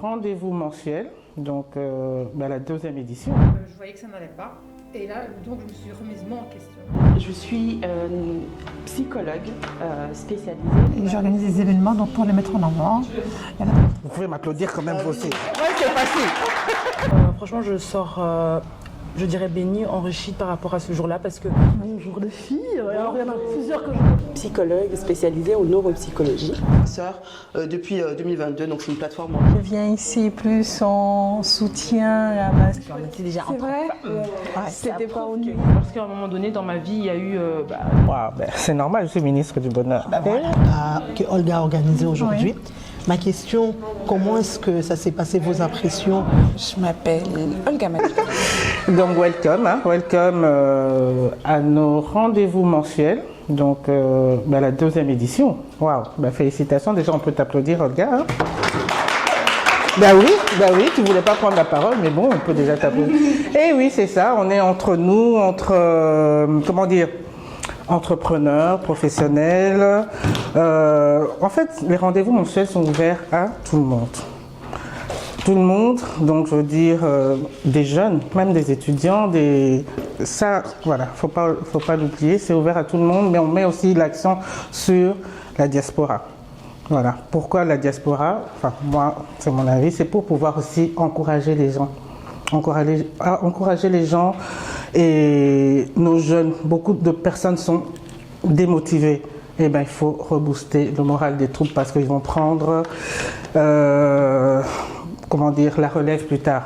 Rendez-vous mensuel, donc la deuxième édition. Je voyais que ça n'allait pas et là donc je me suis remise moi en question. Je suis psychologue spécialisée. Et j'organise des événements donc pour les mettre en avant. Vous pouvez m'applaudir quand même vous aussi. Ouais, c'est facile. Franchement je sors, je dirais bénie, enrichie par rapport à ce jour-là parce que... Un jour de filles, alors il y en a plusieurs que je... Psychologue spécialisée en neuropsychologie. Depuis 2022, donc c'est une plateforme. Je viens ici plus en soutien à ma... On était déjà C'est vrai. C'était pas au nu. Parce qu'à un moment donné dans ma vie il y a eu... C'est normal, je suis ministre du Bonheur. Que Olga a organisé aujourd'hui. Ma question, comment est-ce que ça s'est passé, vos impressions? Je m'appelle Olga Matka. Donc welcome à nos rendez-vous mensuels, donc la deuxième édition. Waouh, félicitations, déjà on peut t'applaudir Olga. Hein. Bah oui, tu voulais pas prendre la parole, mais bon, on peut déjà t'applaudir. Et oui, c'est ça, on est entre nous, entrepreneurs, professionnels. En fait, les rendez-vous mensuels sont ouverts à tout le monde. Tout le monde, donc je veux dire des jeunes, même des étudiants, ça, voilà, faut pas l'oublier, c'est ouvert à tout le monde, mais on met aussi l'accent sur la diaspora. Voilà. Pourquoi la diaspora? Enfin, moi, c'est mon avis, c'est pour pouvoir aussi encourager les gens. Encourager les gens et nos jeunes. Beaucoup de personnes sont démotivées. Eh bien, il faut rebooster le moral des troupes parce qu'ils vont prendre, la relève plus tard.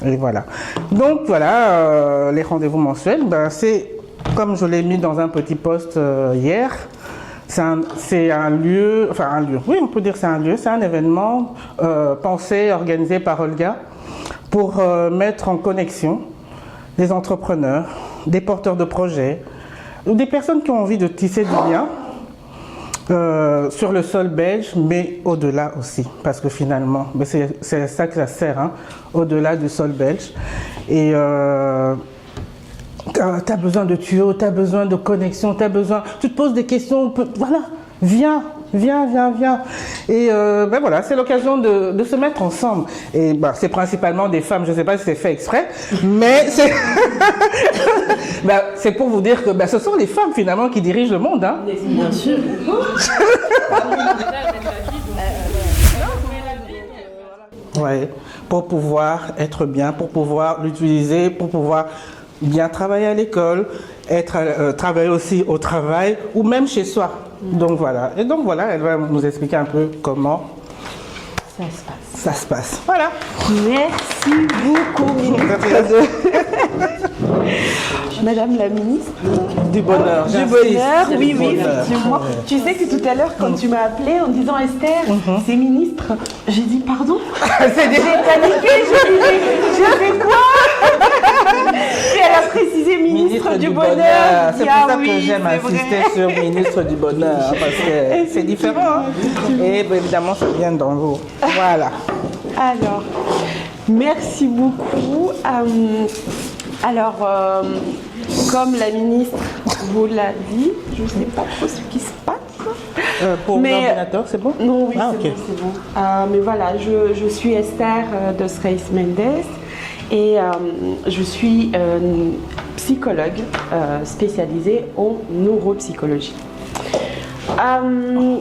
Et voilà. Donc voilà, les rendez-vous mensuels, c'est comme je l'ai mis dans un petit post hier. C'est un lieu, oui, on peut dire c'est un lieu, c'est un événement pensé, organisé par Olga pour mettre en connexion des entrepreneurs, des porteurs de projets, ou des personnes qui ont envie de tisser du lien sur le sol belge, mais au-delà aussi, parce que finalement, c'est à ça que ça sert, hein, au-delà du sol belge. Et tu as besoin de tuyaux, tu as besoin de connexion, tu te poses des questions, voilà, viens. Et voilà, c'est l'occasion de se mettre ensemble. Et c'est principalement des femmes, je ne sais pas si c'est fait exprès, mais c'est pour vous dire que ce sont les femmes finalement qui dirigent le monde. Hein. Bien sûr. Ouais, pour pouvoir être bien, pour pouvoir l'utiliser, pour pouvoir bien travailler à l'école, travailler aussi au travail ou même chez soi. Donc voilà, elle va nous expliquer un peu comment ça se passe. Voilà. Merci beaucoup, Madame la ministre du Bonheur. Oui, effectivement. Tu sais que tout à l'heure, quand tu m'as appelée en disant Esther, c'est ministre, j'ai dit pardon. J'ai paniqué, j'ai fait quoi? Et elle a précisé ministre du Bonheur. C'est pour ça que j'aime insister sur ministre du Bonheur, parce que c'est différent. Et évidemment, ça vient d'en haut. Voilà. Alors, merci beaucoup. Comme la ministre vous l'a dit, je ne sais pas trop ce qui se passe. Pour l'ordinateur, c'est bon? Non, oui, c'est bon, c'est bon. Mais voilà, je suis Esther dos Reis Mendes et je suis psychologue spécialisée en neuropsychologie.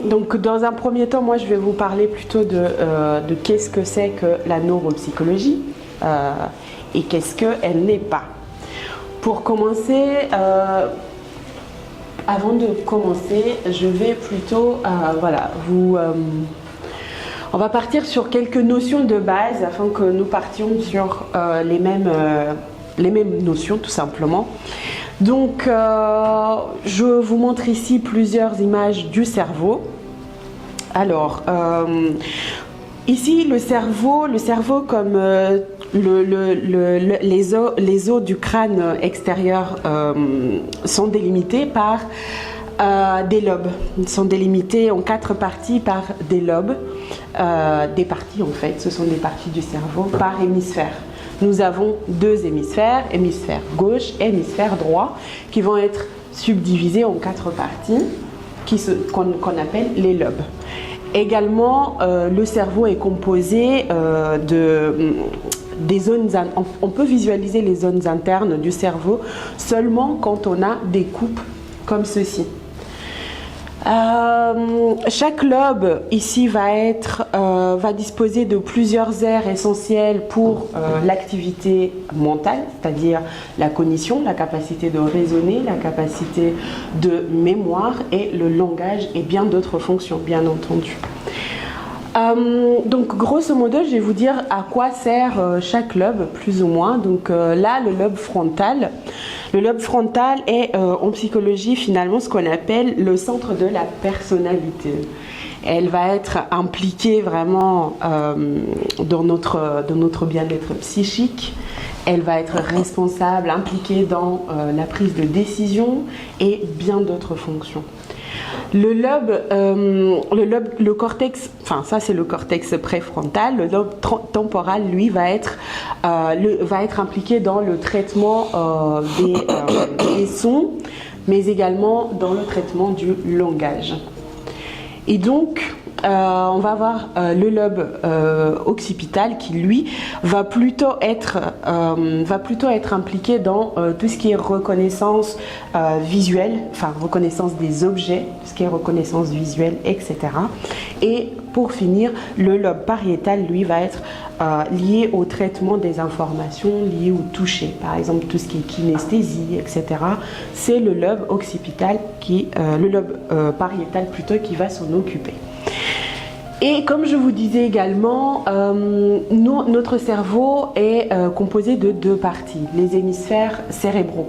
Donc dans un premier temps, moi je vais vous parler plutôt de qu'est-ce que c'est que la neuropsychologie et qu'est-ce qu'elle n'est pas. Pour commencer, avant de commencer, je vais plutôt on va partir sur quelques notions de base afin que nous partions sur les mêmes notions tout simplement. Donc, je vous montre ici plusieurs images du cerveau. Alors, ici, le cerveau comme les os du crâne extérieur sont délimités par des lobes. Ils sont délimités en 4 parties par des lobes. Des parties, en fait, ce sont des parties du cerveau par hémisphère. Nous avons 2 hémisphères, hémisphère gauche et hémisphère droit, qui vont être subdivisés en 4 parties qu'on appelle les lobes. Également, le cerveau est composé des zones. On peut visualiser les zones internes du cerveau seulement quand on a des coupes comme ceci. Chaque lobe ici va disposer de plusieurs aires essentielles pour l'activité mentale, c'est-à-dire la cognition, la capacité de raisonner, la capacité de mémoire et le langage et bien d'autres fonctions, bien entendu. Donc grosso modo, je vais vous dire à quoi sert chaque lobe, plus ou moins. Donc là, le lobe frontal. Le lobe frontal est en psychologie finalement ce qu'on appelle le centre de la personnalité. Elle va être impliquée vraiment dans notre bien-être psychique. Elle va être responsable, impliquée dans la prise de décision et bien d'autres fonctions. Le cortex, enfin ça c'est le cortex préfrontal. Le lobe temporal, lui, va être impliqué dans le traitement des sons, mais également dans le traitement du langage. Et donc, on va avoir le lobe occipital qui, lui, va plutôt être impliqué dans tout ce qui est reconnaissance visuelle, enfin reconnaissance des objets, tout ce qui est reconnaissance visuelle, etc. Et pour finir, le lobe pariétal, lui, va être lié au traitement des informations liées au toucher. Par exemple, tout ce qui est kinesthésie, etc. C'est le lobe occipital le lobe pariétal plutôt qui va s'en occuper. Et comme je vous disais également, notre cerveau est composé de deux parties, les hémisphères cérébraux.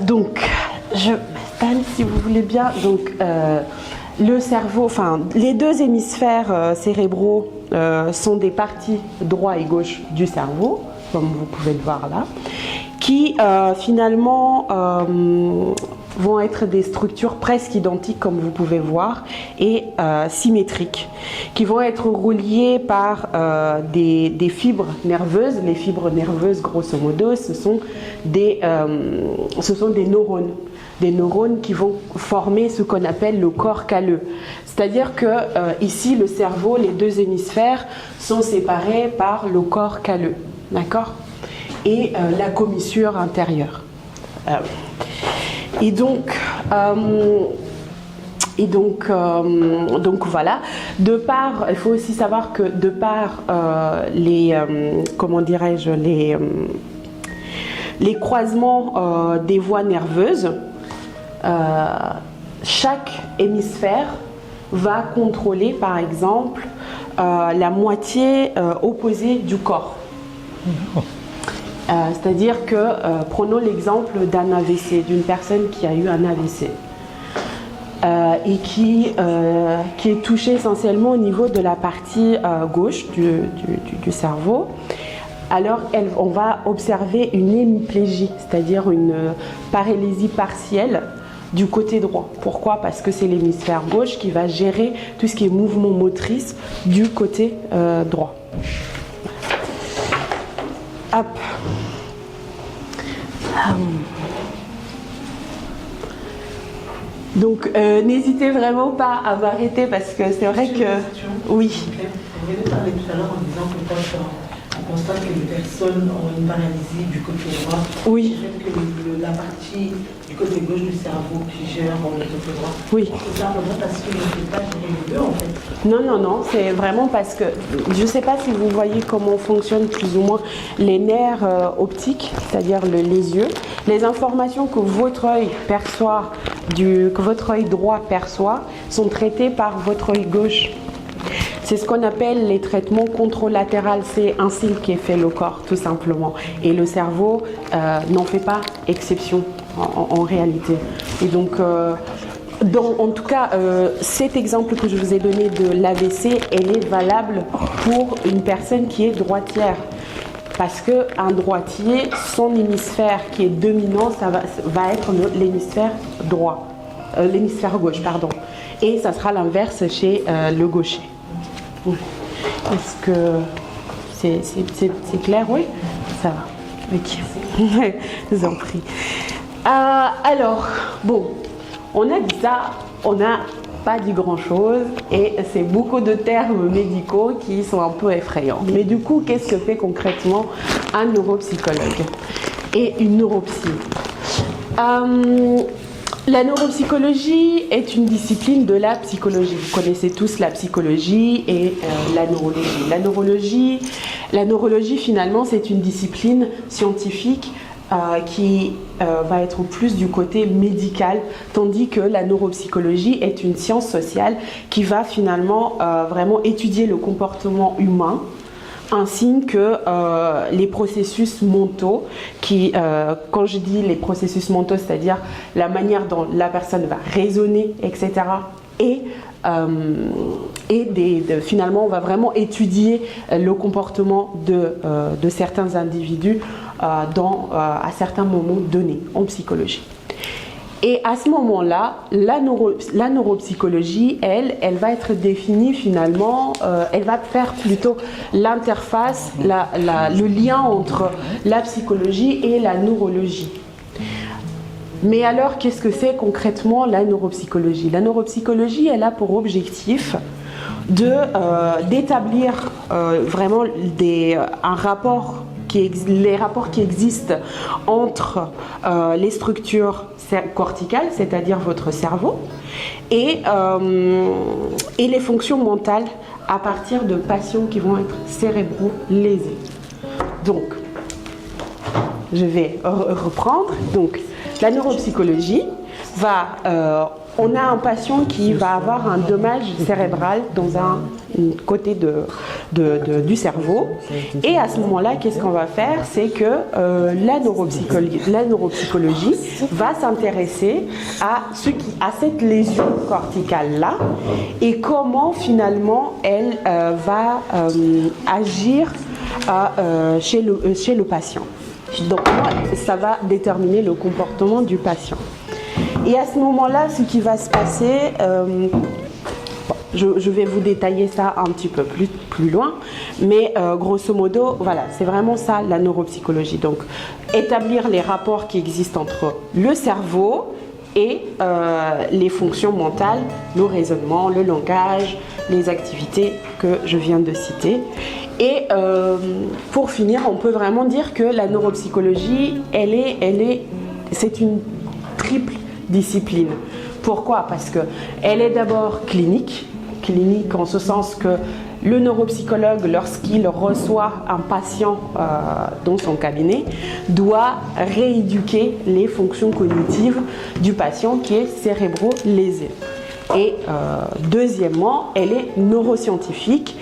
Donc, je m'installe si vous voulez bien. Donc, le cerveau, enfin, les deux hémisphères cérébraux sont des parties droit et gauche du cerveau, comme vous pouvez le voir là, qui finalement vont être des structures presque identiques comme vous pouvez voir et symétriques, qui vont être reliées par des fibres nerveuses. Les fibres nerveuses, grosso modo, ce sont des neurones. Des neurones qui vont former ce qu'on appelle le corps calleux. C'est-à-dire que ici, le cerveau, les deux hémisphères sont séparés par le corps calleux, d'accord ? Et la commissure intérieure. Et donc voilà. Il faut aussi savoir que de par les croisements des voies nerveuses, chaque hémisphère va contrôler, par exemple, la moitié opposée du corps. C'est-à-dire que, prenons l'exemple d'un AVC, d'une personne qui a eu un AVC et qui est touchée essentiellement au niveau de la partie gauche du cerveau. Alors, on va observer une hémiplégie, c'est-à-dire une paralysie partielle du côté droit. Pourquoi ? Parce que c'est l'hémisphère gauche qui va gérer tout ce qui est mouvement motrice du côté droit. Hop. Donc, n'hésitez vraiment pas à m'arrêter parce que c'est vrai que... Oui. Vous venez de parler tout à l'heure en disant que quand on constate que les personnes ont une paralysie du côté droit, oui. C'est que la partie du côté gauche du cerveau qui gère le côté droit. Oui. C'est simplement parce qu'il ne peut pas gérer les deux en fait. Non, c'est vraiment parce que je ne sais pas si vous voyez comment fonctionnent plus ou moins les nerfs optiques, c'est-à-dire les yeux. Les informations que votre œil perçoit, que votre œil droit perçoit, sont traitées par votre œil gauche. C'est ce qu'on appelle les traitements contralatéraux. C'est ainsi qu'est fait le corps, tout simplement. Et le cerveau n'en fait pas exception en réalité. Et donc, en tout cas, cet exemple que je vous ai donné de l'AVC, elle est valable pour une personne qui est droitière. Parce qu'un droitier, son hémisphère qui est dominant, ça va être l'hémisphère droit. L'hémisphère gauche, pardon. Et ça sera l'inverse chez le gaucher. Est-ce que c'est clair? Oui, ça va. Ok. Je vous en prie. Alors, bon, on a dit ça, on a pas dit grand-chose et c'est beaucoup de termes médicaux qui sont un peu effrayants. Mais du coup, qu'est-ce que fait concrètement un neuropsychologue et une neuropsy? La neuropsychologie est une discipline de la psychologie. Vous connaissez tous la psychologie et la neurologie. La neurologie, finalement, c'est une discipline scientifique qui va être plus du côté médical, tandis que la neuropsychologie est une science sociale qui va finalement vraiment étudier le comportement humain, ainsi que les processus mentaux qui, quand je dis les processus mentaux, c'est-à-dire la manière dont la personne va raisonner, etc. Finalement, on va vraiment étudier le comportement de certains individus à certains moments donnés en psychologie. Et à ce moment-là, la neuropsychologie, elle va être définie finalement, elle va faire plutôt l'interface, le lien entre la psychologie et la neurologie. Mais alors, qu'est-ce que c'est concrètement la neuropsychologie? La neuropsychologie, elle a pour objectif d'établir vraiment les rapports qui existent entre les structures corticales, c'est-à-dire votre cerveau, et les fonctions mentales à partir de patients qui vont être cérébraux lésés. Donc, je vais reprendre. Donc, la neuropsychologie on a un patient qui va avoir un dommage cérébral dans un côté du cerveau. Et à ce moment-là, qu'est-ce qu'on va faire? C'est que la neuropsychologie va s'intéresser à cette lésion corticale-là et comment finalement elle va agir chez le patient. Donc, ça va déterminer le comportement du patient. Et à ce moment-là, ce qui va se passer, je vais vous détailler ça un petit peu plus loin, mais grosso modo, voilà, c'est vraiment ça la neuropsychologie. Donc, établir les rapports qui existent entre le cerveau et les fonctions mentales, le raisonnement, le langage, les activités que je viens de citer. Et pour finir, on peut vraiment dire que la neuropsychologie, c'est une triple discipline. Pourquoi? Parce qu'elle est d'abord clinique en ce sens que le neuropsychologue, lorsqu'il reçoit un patient dans son cabinet, doit rééduquer les fonctions cognitives du patient qui est cérébro-lésé. Et deuxièmement, elle est neuroscientifique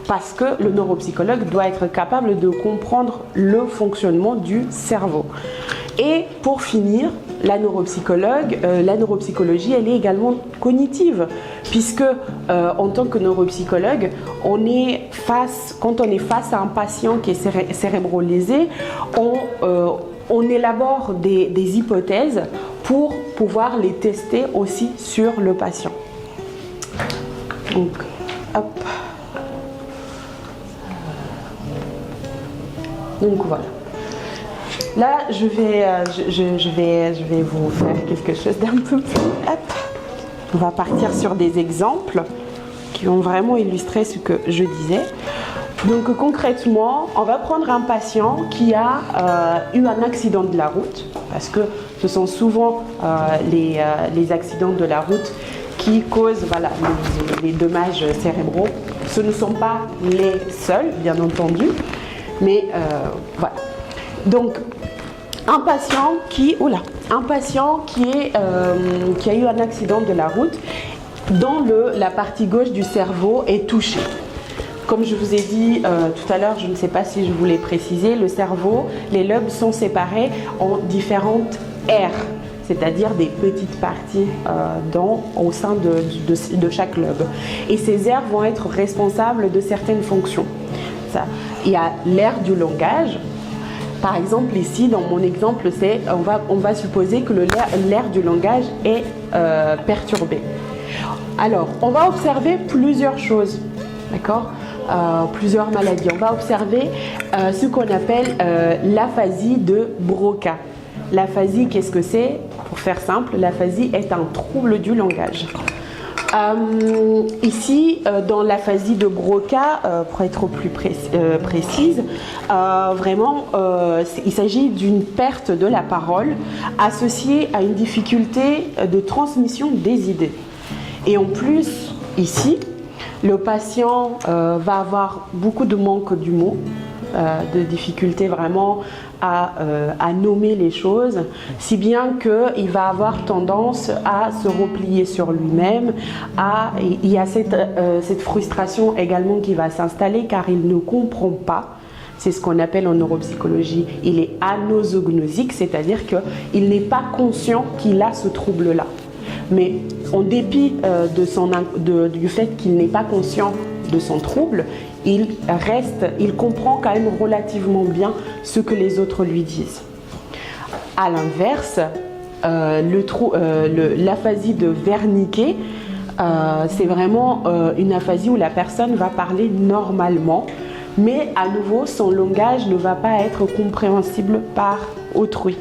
parce que le neuropsychologue doit être capable de comprendre le fonctionnement du cerveau. Et pour finir, la neuropsychologie, elle est également cognitive, puisque en tant que neuropsychologue, quand on est face à un patient qui est cérébro-lésé, on élabore des hypothèses pour pouvoir les tester aussi sur le patient. Donc, hop. Donc voilà. Là, je vais vous faire quelque chose d'un peu plus... Hop. On va partir sur des exemples qui vont vraiment illustrer ce que je disais. Donc concrètement, on va prendre un patient qui a eu un accident de la route, parce que ce sont souvent les accidents de la route qui causent les dommages cérébraux. Ce ne sont pas les seuls, bien entendu, mais voilà. Donc, un patient qui a eu un accident de la route, dont la partie gauche du cerveau est touchée. Comme je vous ai dit tout à l'heure, je ne sais pas si je vous l'ai précisé, le cerveau, les lobes sont séparés en différentes aires, c'est-à-dire des petites parties au sein de chaque lobe. Et ces aires vont être responsables de certaines fonctions. Il y a l'aire du langage. Par exemple, ici, dans mon exemple, on va supposer que l'aire du langage est perturbée. Alors, on va observer plusieurs choses, d'accord? Plusieurs maladies. On va observer ce qu'on appelle l'aphasie de Broca. L'aphasie, qu'est-ce que c'est? Pour faire simple, l'aphasie est un trouble du langage. Ici, dans l'aphasie de Broca, pour être plus précise, vraiment, il s'agit d'une perte de la parole associée à une difficulté de transmission des idées. Et en plus, ici, le patient va avoir beaucoup de manque du mot, de difficulté vraiment à nommer les choses, si bien qu'il va avoir tendance à se replier sur lui-même. Il y a cette frustration également qui va s'installer car il ne comprend pas. C'est ce qu'on appelle en neuropsychologie, il est anosognosique, c'est-à-dire qu'il n'est pas conscient qu'il a ce trouble-là. Mais en dépit du fait qu'il n'est pas conscient de son trouble, il comprend quand même relativement bien ce que les autres lui disent. À l'inverse, l'aphasie de Wernicke, c'est vraiment une aphasie où la personne va parler normalement, mais à nouveau, son langage ne va pas être compréhensible par autrui.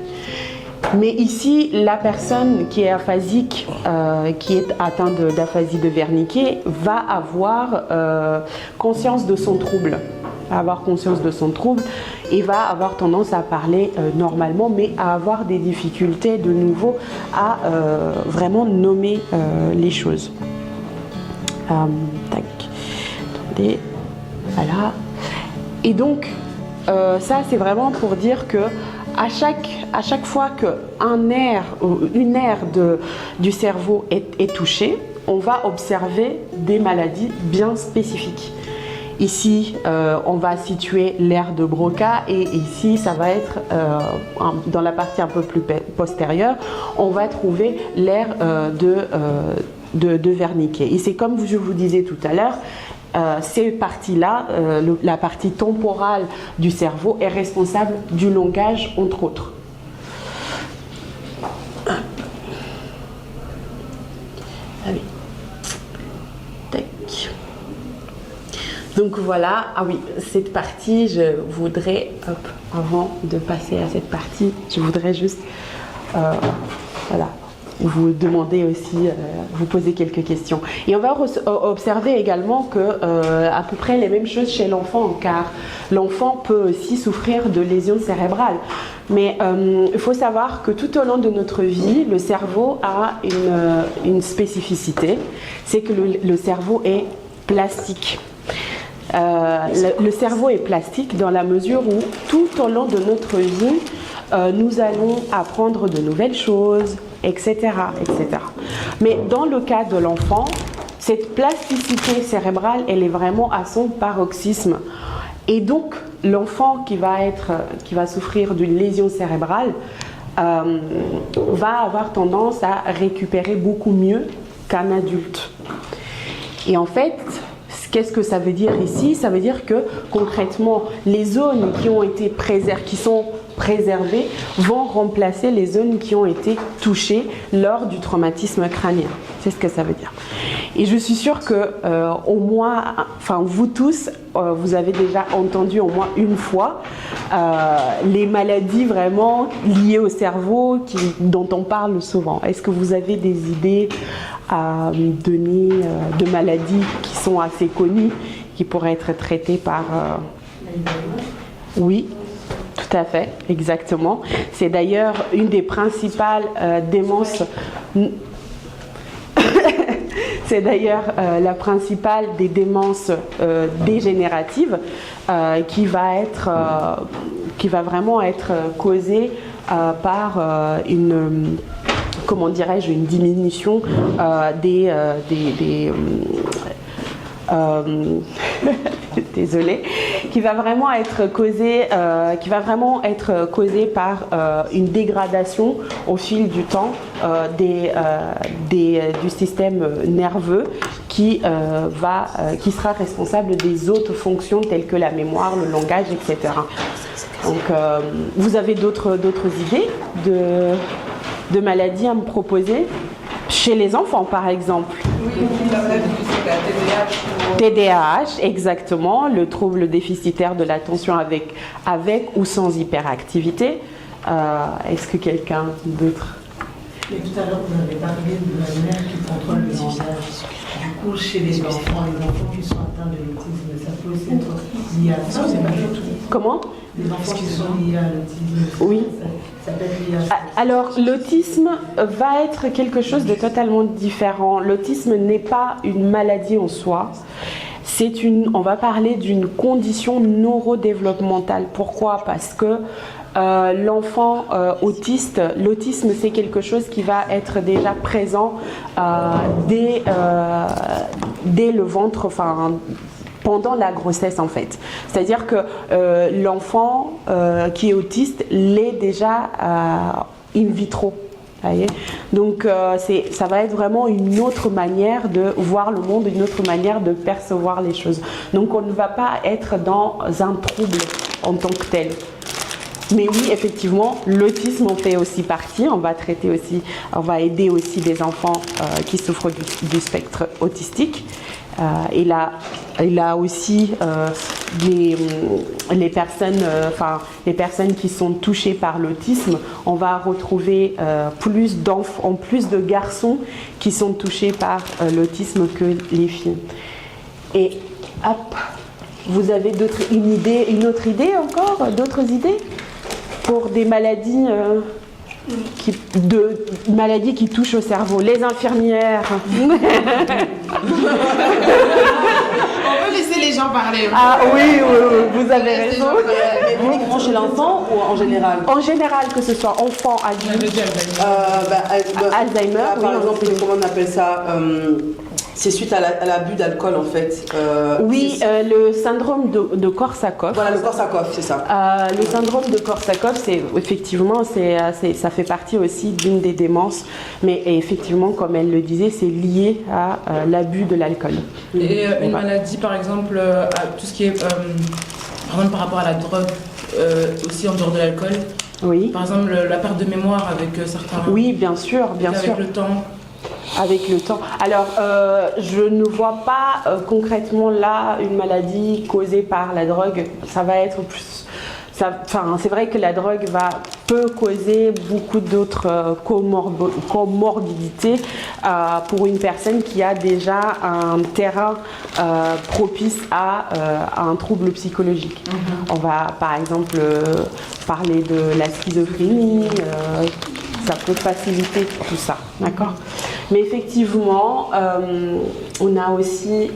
Mais ici, la personne qui est aphasique, qui est atteinte d'aphasie de Wernicke, va avoir conscience de son trouble. Et va avoir tendance à parler normalement, mais à avoir des difficultés de nouveau à vraiment nommer les choses. Tac. Attendez. Voilà. Et donc, ça, c'est vraiment pour dire que à chaque fois qu'un nerf ou une aire du cerveau est touchée, on va observer des maladies bien spécifiques. Ici, on va situer l'aire de Broca et ici, ça va être dans la partie un peu plus postérieure, on va trouver l'aire de Wernicke. Et c'est comme je vous disais tout à l'heure, ces parties-là, la partie temporale du cerveau est responsable du langage, entre autres. Allez. Tac. Donc voilà, ah oui, cette partie, je voudrais, avant de passer à cette partie, je voudrais juste, voilà, vous demander aussi, vous poser quelques questions. Et on va observer également que à peu près les mêmes choses chez l'enfant, car l'enfant peut aussi souffrir de lésions cérébrales. Mais il faut savoir que tout au long de notre vie, le cerveau a une spécificité, c'est que le cerveau est plastique. Le cerveau est plastique dans la mesure où tout au long de notre vie, nous allons apprendre de nouvelles choses, etc., etc. Mais dans le cas de l'enfant, cette plasticité cérébrale, elle est vraiment à son paroxysme. Et donc, l'enfant qui va souffrir d'une lésion cérébrale va avoir tendance à récupérer beaucoup mieux qu'un adulte. Et en fait, qu'est-ce que ça veut dire ici? Ça veut dire que concrètement, les zones qui sont préservées vont remplacer les zones qui ont été touchées lors du traumatisme crânien. C'est ce que ça veut dire. Et je suis sûre que au moins, enfin vous tous, vous avez déjà entendu au moins une fois les maladies vraiment liées au cerveau dont on parle souvent. Est-ce que vous avez des idées à me donner de maladies qui sont assez connues, qui pourraient être traitées par... Oui, tout à fait, exactement. C'est d'ailleurs une des principales démences... C'est d'ailleurs la principale des démences dégénératives qui va vraiment être causée par une diminution désolée, qui va vraiment être causée par une dégradation au fil du temps du système nerveux qui sera responsable des autres fonctions telles que la mémoire, le langage, etc. Donc, vous avez d'autres idées de maladies à me proposer? Chez les enfants, par exemple. Oui, la TDAH, exactement, le trouble déficitaire de l'attention avec ou sans hyperactivité. Est-ce que quelqu'un d'autre? Et tout à l'heure, vous avez parlé de la mère qui contrôle le langage. pour chez les enfants qui sont atteints de l'autisme, ça peut aussi être lié à ça. Comment? Les enfants qui sont liés à l'autisme. Oui. Ça peut être lié à ça. Alors, l'autisme va être quelque chose de totalement différent. L'autisme n'est pas une maladie en soi. On va parler d'une condition neurodéveloppementale. Pourquoi? Parce que l'enfant autiste, l'autisme c'est quelque chose qui va être déjà présent dès le ventre, enfin pendant la grossesse en fait. C'est-à-dire que l'enfant qui est autiste l'est déjà in vitro. Voyez. Donc ça va être vraiment une autre manière de voir le monde, une autre manière de percevoir les choses. Donc on ne va pas être dans un trouble en tant que tel. Mais oui, effectivement, l'autisme en fait aussi partie. On va aider aussi des enfants qui souffrent du spectre autistique. Il a aussi les personnes qui sont touchées par l'autisme. On va retrouver plus de garçons qui sont touchés par l'autisme que les filles. Et hop, vous avez une autre idée encore, d'autres idées pour des maladies maladies qui touchent au cerveau, les infirmières. On peut laisser les gens parler. Ah oui, vous avez raison. Mais uniquement chez l'enfant ou en général? En général, que ce soit enfant, adulte, Alzheimer. Par exemple, comment on appelle ça? C'est suite à l'abus d'alcool en fait. Oui, le syndrome de Korsakoff. Voilà, le Korsakoff, c'est ça. Le syndrome de Korsakoff, ça fait partie aussi d'une des démences, mais effectivement, comme elle le disait, c'est lié à l'abus de l'alcool. Et une maladie, par exemple, tout ce qui est, par exemple, par rapport à la drogue, aussi en dehors de l'alcool. Oui. Par exemple, la perte de mémoire avec certains. Oui, bien sûr, bien sûr. Avec le temps. Avec le temps. Alors, je ne vois pas concrètement là une maladie causée par la drogue. Ça va être plus. C'est vrai que la drogue peut causer beaucoup d'autres comorbidités pour une personne qui a déjà un terrain propice à un trouble psychologique. On va par exemple parler de la schizophrénie. Ça peut faciliter tout ça, d'accord? Mais effectivement, on a aussi,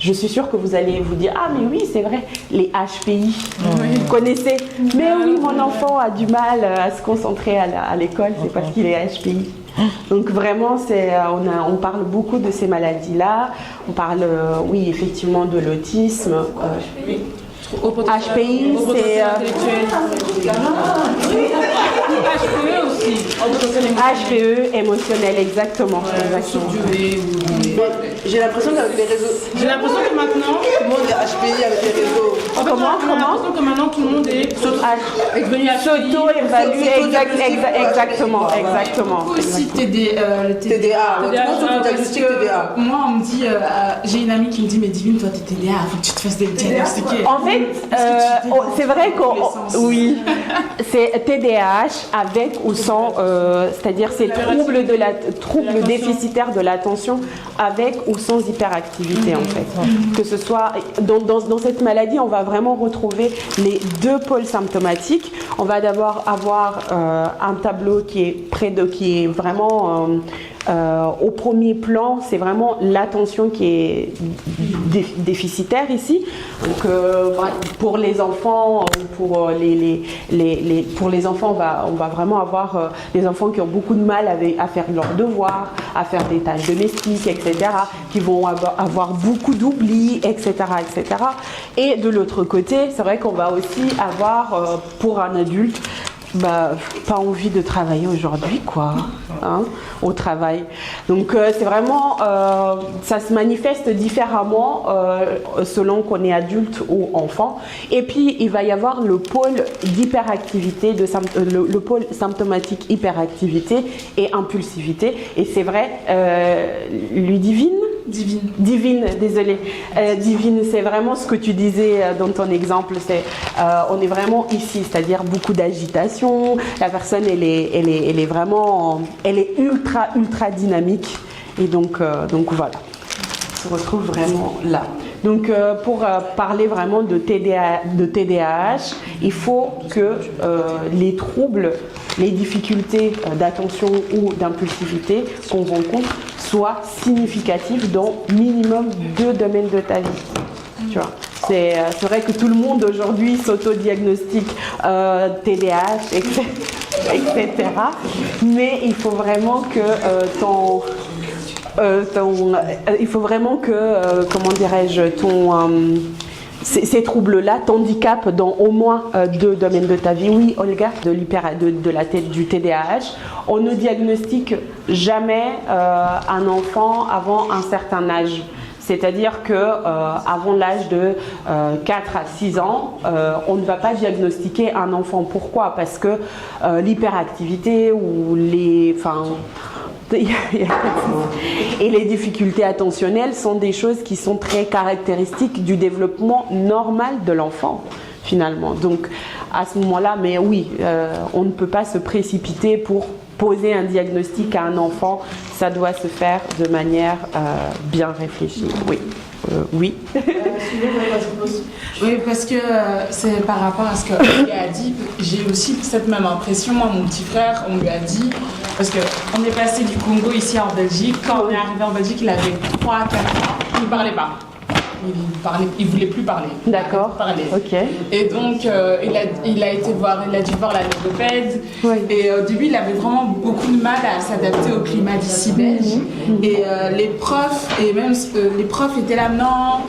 je suis sûre que vous allez vous dire, ah mais oui, c'est vrai, les HPI, vous connaissez? Mais oui, mon enfant a du mal à se concentrer à l'école, c'est parce qu'il est HPI. Donc vraiment, on parle beaucoup de ces maladies-là, on parle, oui, effectivement, de l'autisme. HPI, c'est... HPE aussi. HPE émotionnel, exactement. J'ai l'impression qu'avec les réseaux... J'ai l'impression que maintenant... Tout le monde est HPI avec les réseaux. J'ai l'impression que maintenant tout le monde est devenu HPI. S'auto-évalue, exactement. Aussi TDA. Tout le monde se diagnostique TDA. Moi, on me dit... j'ai une amie qui me dit, mais Divine, toi, t'es TDA, faut que tu te fasses diagnostiquer. En fait, c'est vrai oui, c'est TDAH avec ou sans, c'est-à-dire c'est trouble déficitaire de l'attention avec ou sans hyperactivité en fait. Que ce soit dans cette maladie, on va vraiment retrouver les deux pôles symptomatiques. On va d'abord avoir un tableau qui est vraiment au premier plan, c'est vraiment l'attention qui est déficitaire ici. Donc, pour les enfants, pour les enfants, on va vraiment avoir des enfants qui ont beaucoup de mal à faire leurs devoirs, à faire des tâches domestiques, etc., qui vont avoir beaucoup d'oubli, etc., etc. Et de l'autre côté, c'est vrai qu'on va aussi avoir, pour un adulte, pas envie de travailler aujourd'hui, quoi, hein, au travail. Donc c'est vraiment, ça se manifeste différemment selon qu'on est adulte ou enfant. Et puis il va y avoir le pôle d'hyperactivité, le pôle symptomatique hyperactivité et impulsivité. Et c'est vrai, Divine, désolée. Divine, c'est vraiment ce que tu disais dans ton exemple. On est vraiment ici, c'est-à-dire beaucoup d'agitation. La personne, elle est vraiment, elle est ultra dynamique. Et donc voilà. se retrouve vraiment là. Donc, pour parler vraiment de TDAH, il faut que les troubles, les difficultés d'attention ou d'impulsivité qu'on rencontre soient significatifs dans minimum 2 domaines de ta vie. Tu vois. C'est vrai que tout le monde aujourd'hui s'autodiagnostique TDAH, etc. Mais il faut vraiment que comment dirais-je, ces troubles-là t'handicapent dans au moins 2 domaines de ta vie. Oui, Olga, du TDAH, on ne diagnostique jamais un enfant avant un certain âge. C'est-à-dire qu'avant l'âge de 4 à 6 ans, on ne va pas diagnostiquer un enfant. Pourquoi ? Parce que l'hyperactivité ou et les difficultés attentionnelles sont des choses qui sont très caractéristiques du développement normal de l'enfant, finalement. Donc, à ce moment-là, mais oui, on ne peut pas se précipiter pour poser un diagnostic à un enfant. Ça doit se faire de manière bien réfléchie. Oui. Oui. Oui, parce que c'est par rapport à ce qu'il a dit. J'ai aussi cette même impression. Moi, mon petit frère, on lui a dit, parce qu'on est passé du Congo ici en Belgique. Quand on est arrivé en Belgique, il avait 3-4 ans. Il ne parlait pas. Il voulait plus parler. D'accord. Ok. Et donc il a dû voir la logopède. Oui. Et au début il avait vraiment beaucoup de mal à s'adapter au climat d'ici belge. Et les profs étaient là, non,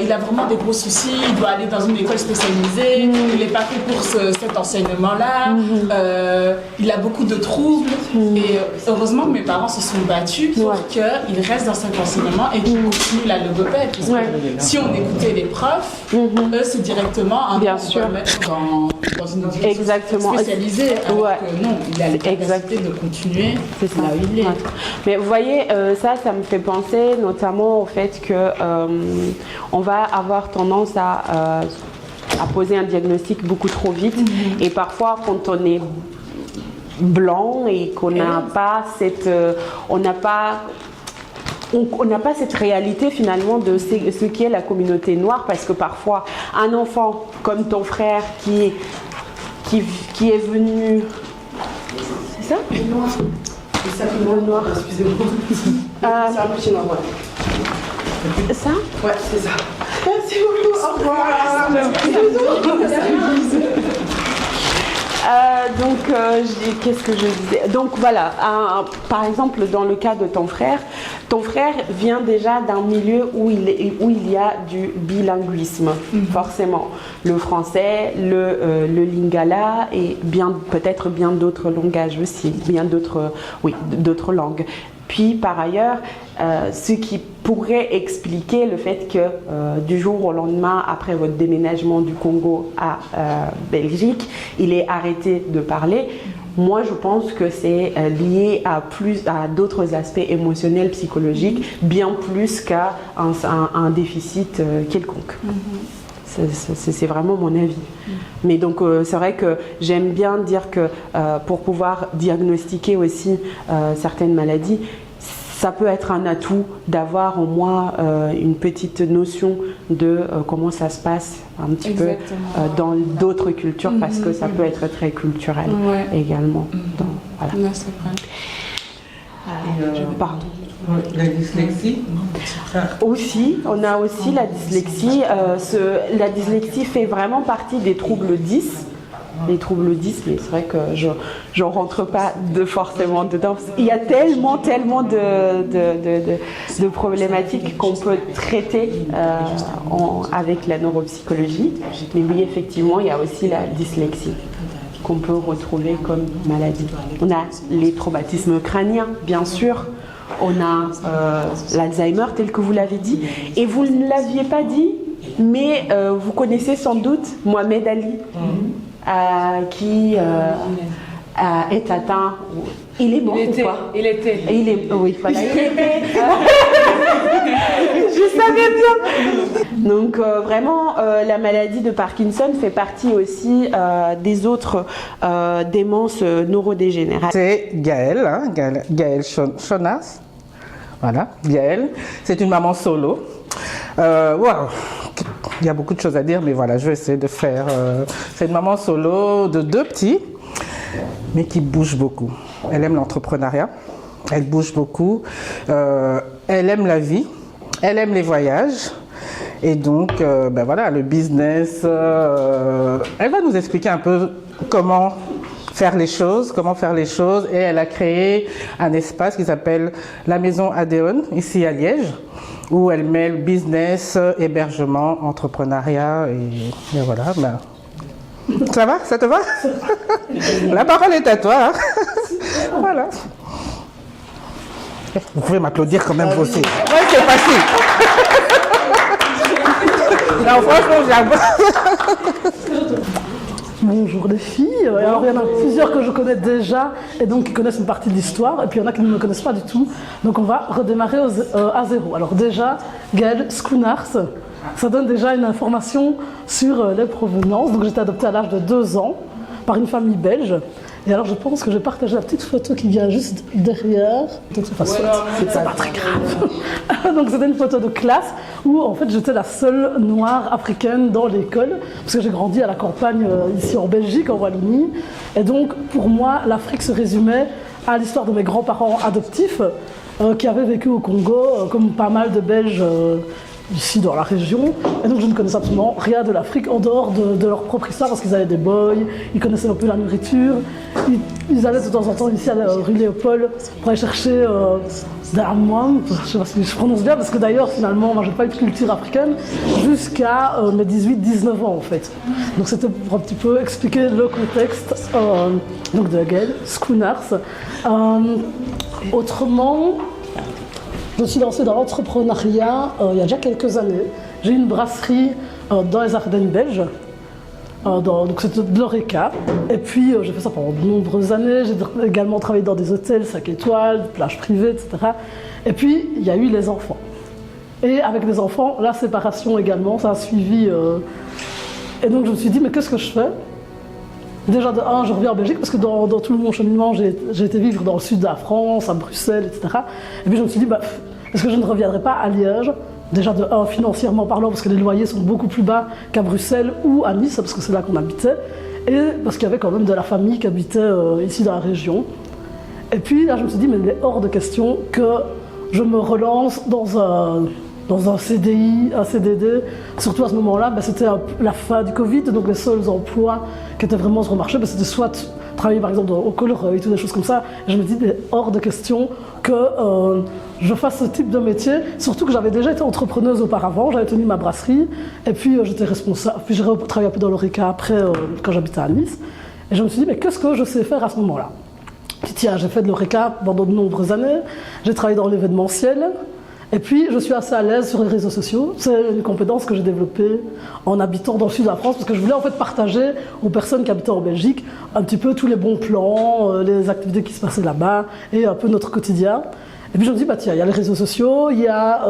il a vraiment des gros soucis, il doit aller dans une école spécialisée, il n'est pas fait pour cet enseignement-là, il a beaucoup de troubles. Et heureusement que mes parents se sont battus pour qu'il reste dans cet enseignement et qu'il continue la logopède. Parce que si on écoutait les profs, eux c'est directement un bien on sûr va le mettre dans une éducation exactement spécialisée. Alors que non, il a la capacité de continuer là où il est. Mais vous voyez, ça me fait penser notamment au fait que on va avoir tendance à poser un diagnostic beaucoup trop vite. Et parfois, quand on est blanc et qu'on n'a pas cette... on n'a pas cette réalité finalement de ce qu'est la communauté noire, parce que parfois un enfant comme ton frère qui est venu... C'est ça ? Le noir. Le noir. Excusez-moi. C'est un petit noir, voilà. Ça ? Ouais, c'est ça. Merci beaucoup. Au revoir. Qu'est-ce que je disais ? Donc voilà, par exemple dans le cas de ton frère vient déjà d'un milieu où il y a du bilinguisme, forcément. Le français, le lingala et peut-être bien d'autres langages aussi, d'autres langues. Puis par ailleurs, ce qui pourrait expliquer le fait que du jour au lendemain, après votre déménagement du Congo à Belgique, il ait arrêté de parler. Moi, je pense que c'est lié à d'autres aspects émotionnels, psychologiques, bien plus qu'à un déficit quelconque. C'est vraiment mon avis. Mais donc, c'est vrai que j'aime bien dire que pour pouvoir diagnostiquer aussi certaines maladies, ça peut être un atout d'avoir au moins une petite notion de comment ça se passe un petit peu dans d'autres cultures, parce que ça peut être très culturel également. Donc, voilà. Ouais, c'est vrai. Pardon. La dyslexie Aussi, on a aussi la dyslexie. La dyslexie fait vraiment partie des troubles 10. Les troubles 10, mais c'est vrai que je ne rentre pas forcément dedans. Il y a tellement de problématiques qu'on peut traiter avec la neuropsychologie. Mais oui, effectivement, il y a aussi la dyslexie qu'on peut retrouver comme maladie. On a les traumatismes crâniens, bien sûr. On a l'Alzheimer, tel que vous l'avez dit. Et vous ne l'aviez pas dit, mais vous connaissez sans doute Mohamed Ali. Qui est atteint. Il est mort ou pas ? Il était. Oui, voilà. Il était. Je savais bien. Donc vraiment, la maladie de Parkinson fait partie aussi des autres démences neurodégénératives. C'est Gaël Chonas. Voilà, Yael. C'est une maman solo. Waouh, il y a beaucoup de choses à dire, mais voilà, je vais essayer de faire. C'est une maman solo de 2 petits, mais qui bouge beaucoup. Elle aime l'entrepreneuriat, elle bouge beaucoup, elle aime la vie, elle aime les voyages. Et donc, ben voilà, le business, elle va nous expliquer un peu comment faire les choses. Et elle a créé un espace qui s'appelle la Maison Adéon, ici à Liège, où elle mêle business, hébergement, entrepreneuriat, et voilà. Ben, ça va? Ça te va? La parole est à toi. Hein. Voilà. Vous pouvez m'applaudir quand même vous aussi. Ouais, c'est facile. Non, franchement, j'avoue. Bonjour les filles. Alors il y en a plusieurs que je connais déjà et donc qui connaissent une partie de l'histoire, et puis il y en a qui ne me connaissent pas du tout. Donc on va redémarrer à zéro. Alors déjà, Gaëlle Schoonars, ça donne déjà une information sur les provenances. Donc j'étais adoptée à l'âge de 2 ans par une famille belge. Et alors je pense que je vais partager la petite photo qui vient juste derrière. Donc c'est pas très grave. Donc c'était une photo de classe où en fait j'étais la seule noire africaine dans l'école, parce que j'ai grandi à la campagne ici en Belgique, en Wallonie. Et donc pour moi l'Afrique se résumait à l'histoire de mes grands-parents adoptifs qui avaient vécu au Congo, comme pas mal de Belges ici dans la région, et donc je ne connaissais absolument rien de l'Afrique en dehors de leur propre histoire, parce qu'ils avaient des boys, ils connaissaient un peu la nourriture, ils allaient de temps en temps ici à la rue Léopold pour aller chercher d'Armoine, je ne sais pas si je prononce bien, parce que d'ailleurs finalement moi j'ai pas eu de culture africaine jusqu'à mes 18-19 ans en fait. Donc c'était pour un petit peu expliquer le contexte donc de Gaëlle Schoonars. Autrement, je me suis lancée dans l'entrepreneuriat il y a déjà quelques années. J'ai eu une brasserie dans les Ardennes belges, donc c'était de l'Oreca. Et puis j'ai fait ça pendant de nombreuses années. J'ai également travaillé dans des hôtels 5 étoiles, des plages privées, etc. Et puis il y a eu les enfants. Et avec les enfants, la séparation également, ça a suivi. Et donc je me suis dit, mais qu'est-ce que je fais ? Déjà de 1, je reviens en Belgique parce que dans tout mon cheminement, j'ai été vivre dans le sud de la France, à Bruxelles, etc. Et puis je me suis dit, est-ce que je ne reviendrai pas à Liège ? Déjà de 1, financièrement parlant, parce que les loyers sont beaucoup plus bas qu'à Bruxelles ou à Nice, parce que c'est là qu'on habitait. Et parce qu'il y avait quand même de la famille qui habitait ici dans la région. Et puis là, je me suis dit, mais il est hors de question que je me relance dans un CDI, un CDD, surtout à ce moment-là, c'était la fin du Covid, donc les seuls emplois qui étaient vraiment sur le marché, c'était soit travailler par exemple au Colreuil, toutes des choses comme ça. Et je me dis, hors de question que je fasse ce type de métier, surtout que j'avais déjà été entrepreneuse auparavant, j'avais tenu ma brasserie, et puis j'étais responsable, puis j'ai travaillé un peu dans l'Oreca après, quand j'habitais à Nice. Et je me suis dit, mais qu'est-ce que je sais faire à ce moment-là ? Tiens, j'ai fait de l'Oreca pendant de nombreuses années, j'ai travaillé dans l'événementiel. Et puis, je suis assez à l'aise sur les réseaux sociaux. C'est une compétence que j'ai développée en habitant dans le sud de la France, parce que je voulais en fait partager aux personnes qui habitaient en Belgique un petit peu tous les bons plans, les activités qui se passaient là-bas et un peu notre quotidien. Et puis je me dis, tiens, il y a les réseaux sociaux, il y a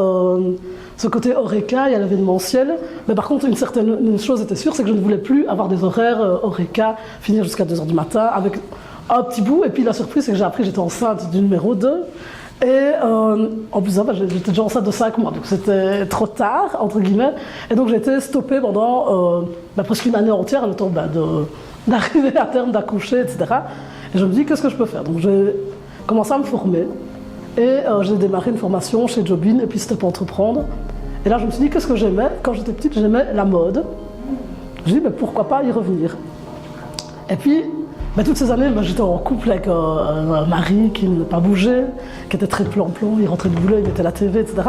ce côté Oreca, il y a l'événementiel. Mais par contre, une chose était sûre, c'est que je ne voulais plus avoir des horaires Oreca, finir jusqu'à 2h du matin avec un petit bout. Et puis la surprise, c'est que j'ai appris que j'étais enceinte du numéro 2. Et en plus, j'étais déjà enceinte de 5 mois, donc c'était trop tard, entre guillemets. Et donc j'ai été stoppée pendant presque une année entière, en temps d'arriver à terme, d'accoucher, etc. Et je me dis, qu'est-ce que je peux faire ? Donc j'ai commencé à me former. Et j'ai démarré une formation chez Jobin, et puis c'était pour entreprendre. Et là, je me suis dit, qu'est-ce que j'aimais ? Quand j'étais petite, j'aimais la mode. Je me suis dit, pourquoi pas y revenir ? Et puis, toutes ces années, j'étais en couple avec un mari qui n'a pas bougé, qui était très plan-plan, il rentrait du boulot, il mettait la TV, etc.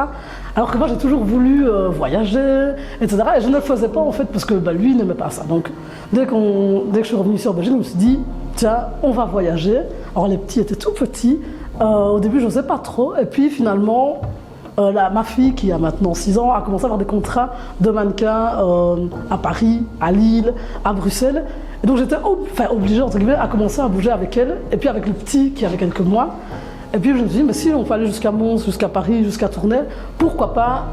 Alors que moi, j'ai toujours voulu voyager, etc. Et je ne le faisais pas, en fait, parce que lui, il n'aimait pas ça. Donc, dès que je suis revenue ici en Belgique, je me suis dit, tiens, on va voyager. Alors, les petits étaient tout petits. Au début, je n'osais pas trop. Et puis, finalement, ma fille, qui a maintenant 6 ans, a commencé à avoir des contrats de mannequin à Paris, à Lille, à Bruxelles. Et donc j'étais obligée, entre guillemets, à commencer à bouger avec elle, et puis avec le petit qui avait quelques mois. Et puis je me suis dit, mais si on peut aller jusqu'à Mons, jusqu'à Paris, jusqu'à Tournai, pourquoi pas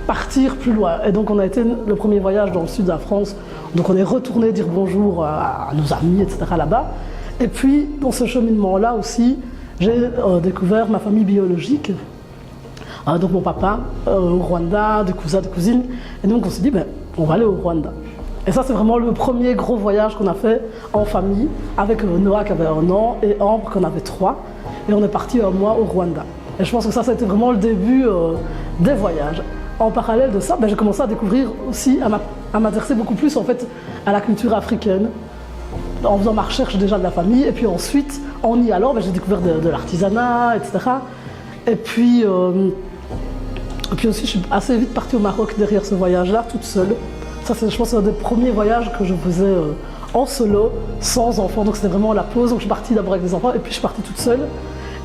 partir plus loin ? Et donc on a été le premier voyage dans le sud de la France, donc on est retourné dire bonjour à nos amis, etc. là-bas. Et puis dans ce cheminement-là aussi, j'ai découvert ma famille biologique. donc mon papa au Rwanda, des cousins, des cousines. Et donc on s'est dit, ben, on va aller au Rwanda. Et ça, c'est vraiment le premier gros voyage qu'on a fait en famille, avec Noah qui avait 1 an et Ambre qui en avait 3. Et on est parti un mois au Rwanda. Et je pense que ça a été vraiment le début des voyages. En parallèle de ça, ben, j'ai commencé à découvrir aussi, à m'intéresser beaucoup plus en fait, à la culture africaine, en faisant ma recherche déjà de la famille. Et puis ensuite, en y allant, ben, j'ai découvert de l'artisanat, etc. Et puis aussi, je suis assez vite partie au Maroc derrière ce voyage-là, toute seule. Ça, je pense, c'est un des premiers voyages que je faisais en solo, sans enfants. Donc c'était vraiment la pause. Donc je suis partie d'abord avec des enfants et puis je suis partie toute seule.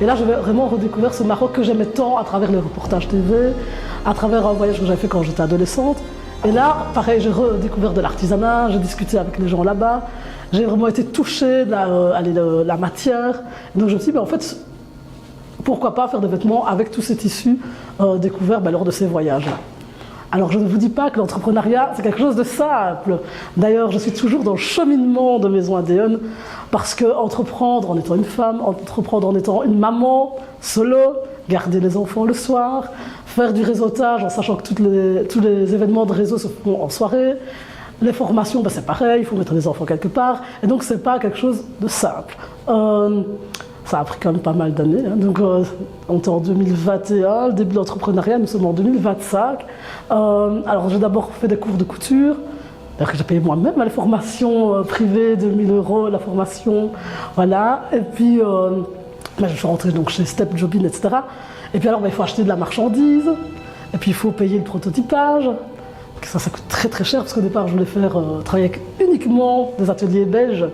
Et là, j'avais vraiment redécouvert ce Maroc que j'aimais tant à travers les reportages TV, à travers un voyage que j'avais fait quand j'étais adolescente. Et là, pareil, j'ai redécouvert de l'artisanat, j'ai discuté avec les gens là-bas. J'ai vraiment été touchée de la matière. Donc je me suis dit, ben, en fait, pourquoi pas faire des vêtements avec tous ces tissus découverts lors de ces voyages-là. Alors je ne vous dis pas que l'entrepreneuriat c'est quelque chose de simple. D'ailleurs je suis toujours dans le cheminement de Maison Adéon parce que entreprendre en étant une femme, entreprendre en étant une maman solo, garder les enfants le soir, faire du réseautage en sachant que tous les événements de réseau se font en soirée, les formations c'est pareil, il faut mettre les enfants quelque part et donc c'est pas quelque chose de simple. Ça a pris quand même pas mal d'années. Hein. Donc, on était en 2021, le début de l'entrepreneuriat, nous sommes en 2025. Alors, j'ai d'abord fait des cours de couture. Que j'ai payé moi-même les formations privées de 1 000 €, la formation. Voilà. Et puis, je suis rentrée donc, chez Step Jobin, etc. Et puis, alors, il faut acheter de la marchandise. Et puis, il faut payer le prototypage. Ça coûte très très cher parce qu'au départ, je voulais faire travailler avec uniquement des ateliers belges.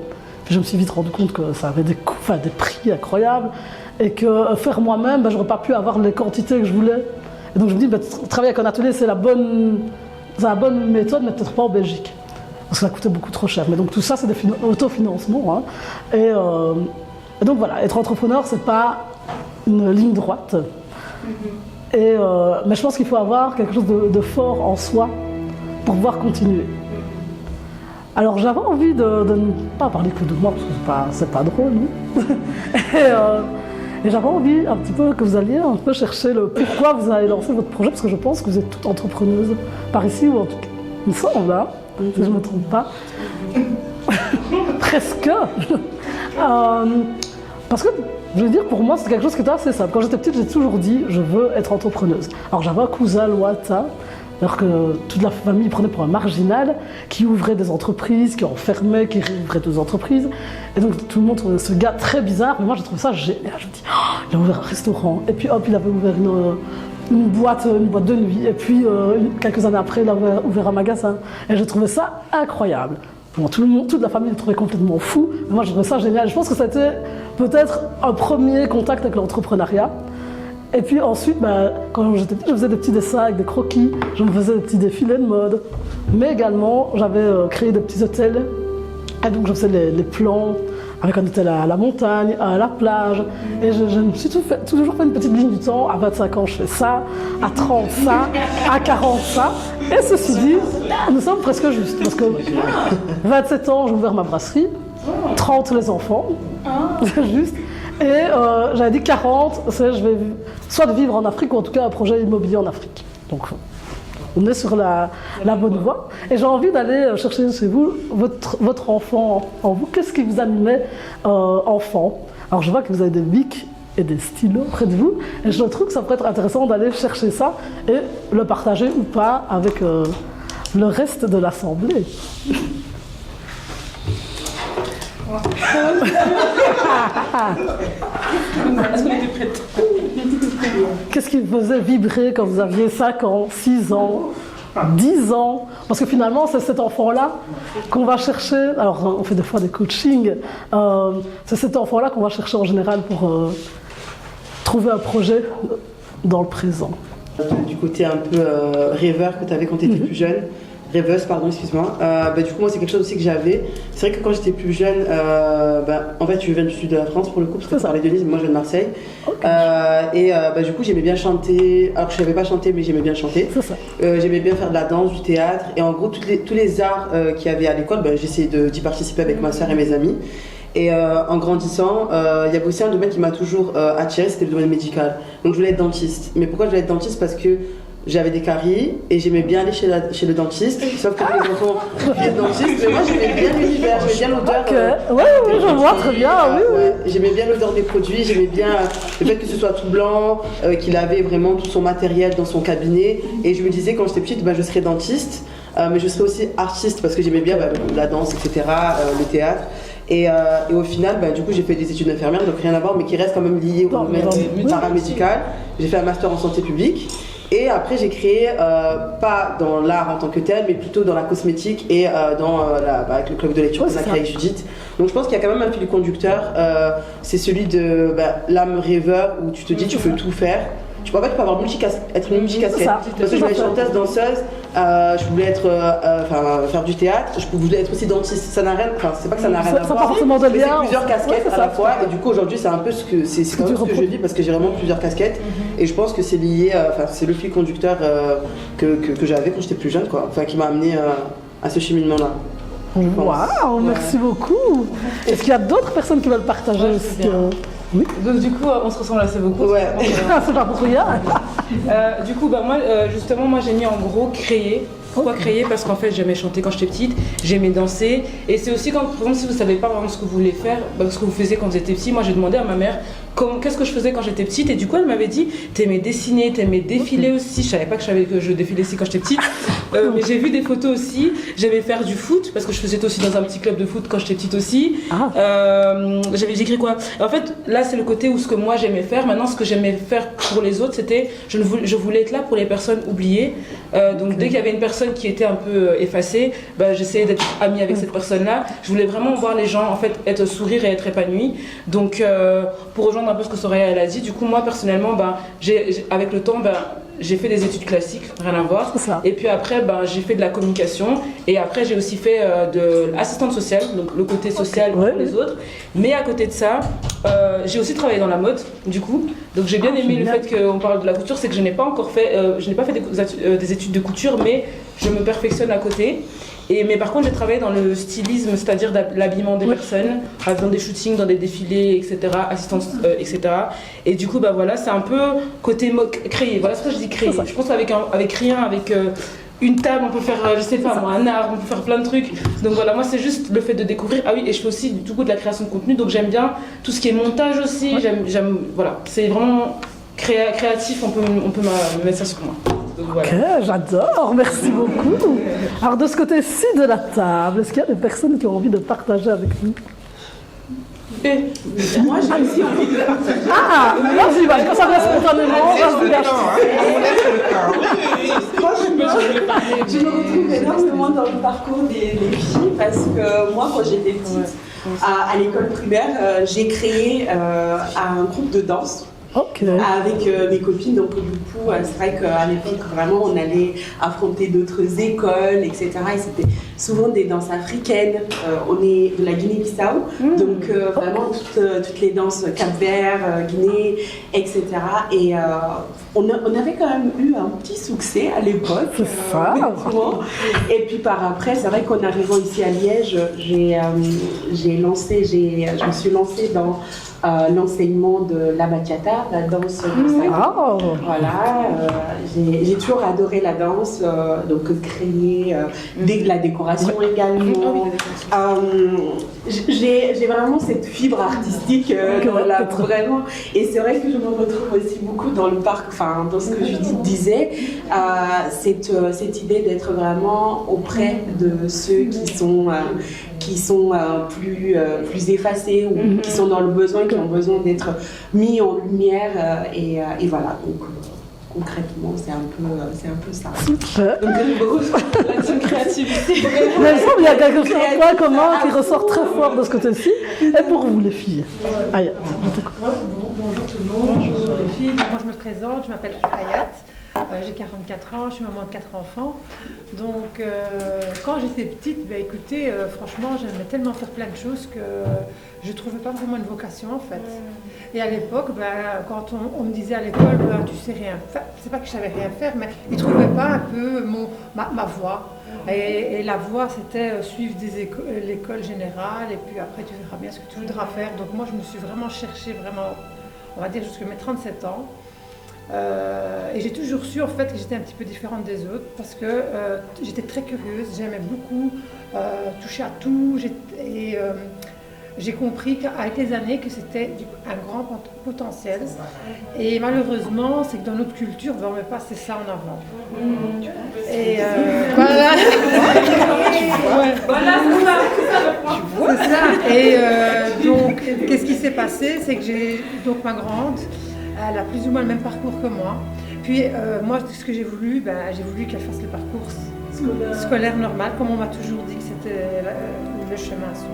Je me suis vite rendu compte que ça avait des coûts, des prix incroyables et que faire moi-même, j'aurais pas pu avoir les quantités que je voulais. Et donc je me dis, travailler avec un atelier, c'est la bonne méthode, mais peut-être pas en Belgique. Parce que ça coûtait beaucoup trop cher. Mais donc tout ça, c'est des autofinancements. Hein. Et donc voilà, être entrepreneur, c'est pas une ligne droite. Mais je pense qu'il faut avoir quelque chose de fort en soi pour pouvoir continuer. Alors j'avais envie de ne pas parler que de moi, parce que c'est pas drôle, non. Et j'avais envie un petit peu que vous alliez un peu chercher le pourquoi vous avez lancé votre projet, parce que je pense que vous êtes toutes entrepreneuses par ici, ou en tout cas, il me semble, hein, si je ne me trompe pas. Presque. Parce que, je veux dire, pour moi, c'est quelque chose qui était assez simple. Quand j'étais petite, j'ai toujours dit, je veux être entrepreneuse. Alors j'avais un cousin lointain, alors que toute la famille prenait pour un marginal, qui ouvrait des entreprises, qui enfermait, qui réouvrait des entreprises. Et donc tout le monde trouvait ce gars très bizarre, mais moi j'ai trouvé ça génial. Je me dis, oh, il a ouvert un restaurant, et puis hop, il avait ouvert une boîte de nuit, et puis quelques années après, il a ouvert un magasin. Et j'ai trouvé ça incroyable. Bon, toute la famille le trouvait complètement fou, mais moi je trouvais ça génial. Je pense que c'était peut-être un premier contact avec l'entrepreneuriat. Et puis ensuite, quand j'étais petite, je faisais des petits dessins avec des croquis, je me faisais des petits défilés de mode. Mais également, j'avais créé des petits hôtels. Et donc je faisais les plans avec un hôtel à la montagne, à la plage. Et je me suis toujours fait une petite ligne du temps. À 25 ans, je fais ça. À 30, ça. À 40, ça. Et ceci dit, nous sommes presque justes. Parce que 27 ans, j'ai ouvert ma brasserie. 30, les enfants. Juste. Et j'avais dit 40, je vais soit de vivre en Afrique ou en tout cas un projet immobilier en Afrique. Donc on est sur la bonne voie. Et j'ai envie d'aller chercher chez vous votre enfant en vous. Qu'est-ce qui vous animait enfant? Alors je vois que vous avez des bics et des stylos près de vous. Et je trouve que ça pourrait être intéressant d'aller chercher ça et le partager ou pas avec le reste de l'assemblée. Est-ce qu'on était prête? Qu'est-ce qui vous faisait vibrer quand vous aviez 5 ans, 6 ans, 10 ans? Parce que finalement, c'est cet enfant-là qu'on va chercher. Alors, on fait des fois des coachings. C'est cet enfant-là qu'on va chercher en général pour trouver un projet dans le présent. Du côté un peu rêveur que tu avais quand tu étais plus jeune. Rêveuse, pardon, excuse-moi. Du coup, moi, c'est quelque chose aussi que j'avais. C'est vrai que quand j'étais plus jeune, en fait, je viens du sud de la France pour le coup, parce que tu parlais de Nice, moi je viens de Marseille. Okay. Du coup, j'aimais bien chanter. Alors, je savais pas chanter, mais j'aimais bien chanter. C'est ça. J'aimais bien faire de la danse, du théâtre. Et en gros, tous les arts qu'il y avait à l'école, j'essayais d'y participer avec ma soeur et mes amis. Et en grandissant, il y avait aussi un domaine qui m'a toujours attirée, c'était le domaine médical. Donc je voulais être dentiste. Mais pourquoi je voulais être dentiste? Parce que j'avais des caries et j'aimais bien aller chez le dentiste. Sauf que les enfants étaient dentistes, mais moi j'aimais bien l'univers, j'aimais bien l'odeur. Oui, je vois très bien, oui. J'aimais bien l'odeur des produits, j'aimais bien le fait que ce soit tout blanc, qu'il avait vraiment tout son matériel dans son cabinet. Et je me disais quand j'étais petite, je serais dentiste, mais je serais aussi artiste parce que j'aimais bien la danse, etc., le théâtre. Et au final, du coup, j'ai fait des études d'infirmière, donc rien à voir, mais qui restent quand même liées au domaine paramédical. J'ai fait un master en santé publique. Et après, j'ai créé, pas dans l'art en tant que tel, mais plutôt dans la cosmétique et avec le club de lecture qu'on a créé avec Judith. Donc je pense qu'il y a quand même un fil conducteur, c'est celui de l'âme rêveur où tu te dis tu peux tout faire. Tu peux avoir être une multicasquette. Parce que je voulais être chanteuse, danseuse, je voulais être, faire du théâtre, je voulais être aussi dentiste. Ça n'a rien, c'est pas que ça n'a rien à voir. C'est plusieurs casquettes à la fois. Et du coup aujourd'hui c'est un peu ce que je vis parce que j'ai vraiment plusieurs casquettes. Et je pense que c'est lié, c'est le fil conducteur que j'avais quand j'étais plus jeune, qui m'a amené à ce cheminement-là. Waouh, merci beaucoup. Est-ce qu'il y a d'autres personnes qui veulent partager aussi Oui. Donc du coup, on se ressemble assez beaucoup. Ouais. C'est pas pour rien. Du coup, moi, j'ai mis en gros créer. Pourquoi créer? Parce qu'en fait, j'aimais chanter quand j'étais petite, j'aimais danser. Et c'est aussi quand, par exemple, si vous ne savez pas vraiment ce que vous voulez faire, ce que vous faisiez quand vous étiez petit, moi j'ai demandé à ma mère qu'est-ce que je faisais quand j'étais petite. Et du coup, elle m'avait dit, t'aimais dessiner, t'aimais défiler aussi. Je savais pas que je défilais aussi quand j'étais petite. Mais j'ai vu des photos aussi. J'aimais faire du foot, parce que je faisais aussi dans un petit club de foot quand j'étais petite aussi. J'ai écrit quoi? En fait, là, c'est le côté où ce que moi j'aimais faire. Maintenant, ce que j'aimais faire pour les autres, c'était, je voulais être là pour les personnes oubliées. Donc dès qu'il y avait une personne qui était un peu effacée, j'essayais d'être amie avec cette personne-là. Je voulais vraiment voir les gens en fait être sourire et être épanouis. Donc pour rejoindre un peu ce que Soraya elle a dit, du coup moi personnellement, avec le temps, j'ai fait des études classiques, rien à voir. Et puis après, j'ai fait de la communication. Et après, j'ai aussi fait de l'assistante sociale, donc le côté social pour les autres. Mais à côté de ça, j'ai aussi travaillé dans la mode, du coup. Donc j'ai bien aimé le fait qu'on parle de la couture, c'est que je n'ai pas encore fait, des études de couture, mais je me perfectionne à côté. Mais par contre, j'ai travaillé dans le stylisme, c'est-à-dire l'habillement des personnes, dans des shootings, dans des défilés, etc., assistance, etc. Et du coup, c'est un peu côté créer. Voilà ce que je dis créer. Je pense qu'avec rien, avec une table, on peut faire, je sais pas moi, un arbre, on peut faire plein de trucs. Donc voilà, moi c'est juste le fait de découvrir. Ah oui, et je fais aussi du coup de la création de contenu, donc j'aime bien tout ce qui est montage aussi. J'aime, voilà, c'est vraiment créatif, on peut mettre ça sur moi. Donc, voilà. Ok, j'adore, merci beaucoup. Alors de ce côté-ci de la table, est-ce qu'il y a des personnes qui ont envie de partager avec nous? Moi j'ai aussi envie de partager. Vas-y, quand ça vient spontanément, je me retrouve énormément dans le parcours des filles parce que moi quand j'étais petite, à l'école primaire, j'ai créé un groupe de danse. Avec mes copines, donc du coup c'est vrai qu'à l'époque vraiment on allait affronter d'autres écoles, etc. Et c'était souvent des danses africaines. On est de la Guinée-Bissau, donc vraiment toutes les danses Cap-Vert, Guinée, etc. Et on avait quand même eu un petit succès à l'époque. Et puis par après, c'est vrai qu'en arrivant ici à Liège, je me suis lancée dans l'enseignement de la bachata, la danse du salon. Voilà, j'ai toujours adoré la danse, donc créer de la décoration également. J'ai vraiment cette fibre artistique vraiment. Et c'est vrai que je me retrouve aussi beaucoup dans le parc, dans ce que Judith disait, cette idée d'être vraiment auprès de ceux qui sont plus effacés ou qui sont dans le besoin, qui ont besoin d'être mis en lumière et voilà. Donc concrètement, c'est un peu ça. Donc la créativité. Mais il y a quelque chose de point commun qui ressort très fort de ce côté-ci. Et pour vous les filles. Bonjour tout le monde, bonjour les filles. Moi je me présente, je m'appelle Hayat. J'ai 44 ans, je suis maman de 4 enfants. Donc, quand j'étais petite, écoutez, franchement, j'aimais tellement faire plein de choses que je ne trouvais pas vraiment une vocation en fait. Et à l'époque, quand on me disait à l'école, tu sais rien faire, c'est pas que je savais rien faire, mais ils ne trouvaient pas un peu ma voie. Et la voie, c'était suivre l'école générale, et puis après, tu verras bien ce que tu voudras faire. Donc, moi, je me suis vraiment cherchée, on va dire, jusqu'à mes 37 ans. Et j'ai toujours su en fait que j'étais un petit peu différente des autres parce que j'étais très curieuse, j'aimais beaucoup toucher à tout et j'ai compris qu'avec les années que c'était un grand potentiel et malheureusement c'est que dans notre culture on ne met pas ça en avant. Et voilà. C'est ça. Et donc qu'est-ce qui s'est passé, c'est que j'ai donc ma grande. Elle a plus ou moins le même parcours que moi. Puis moi, ce que j'ai voulu qu'elle fasse le parcours scolaire normal, comme on m'a toujours dit que c'était le chemin à suivre.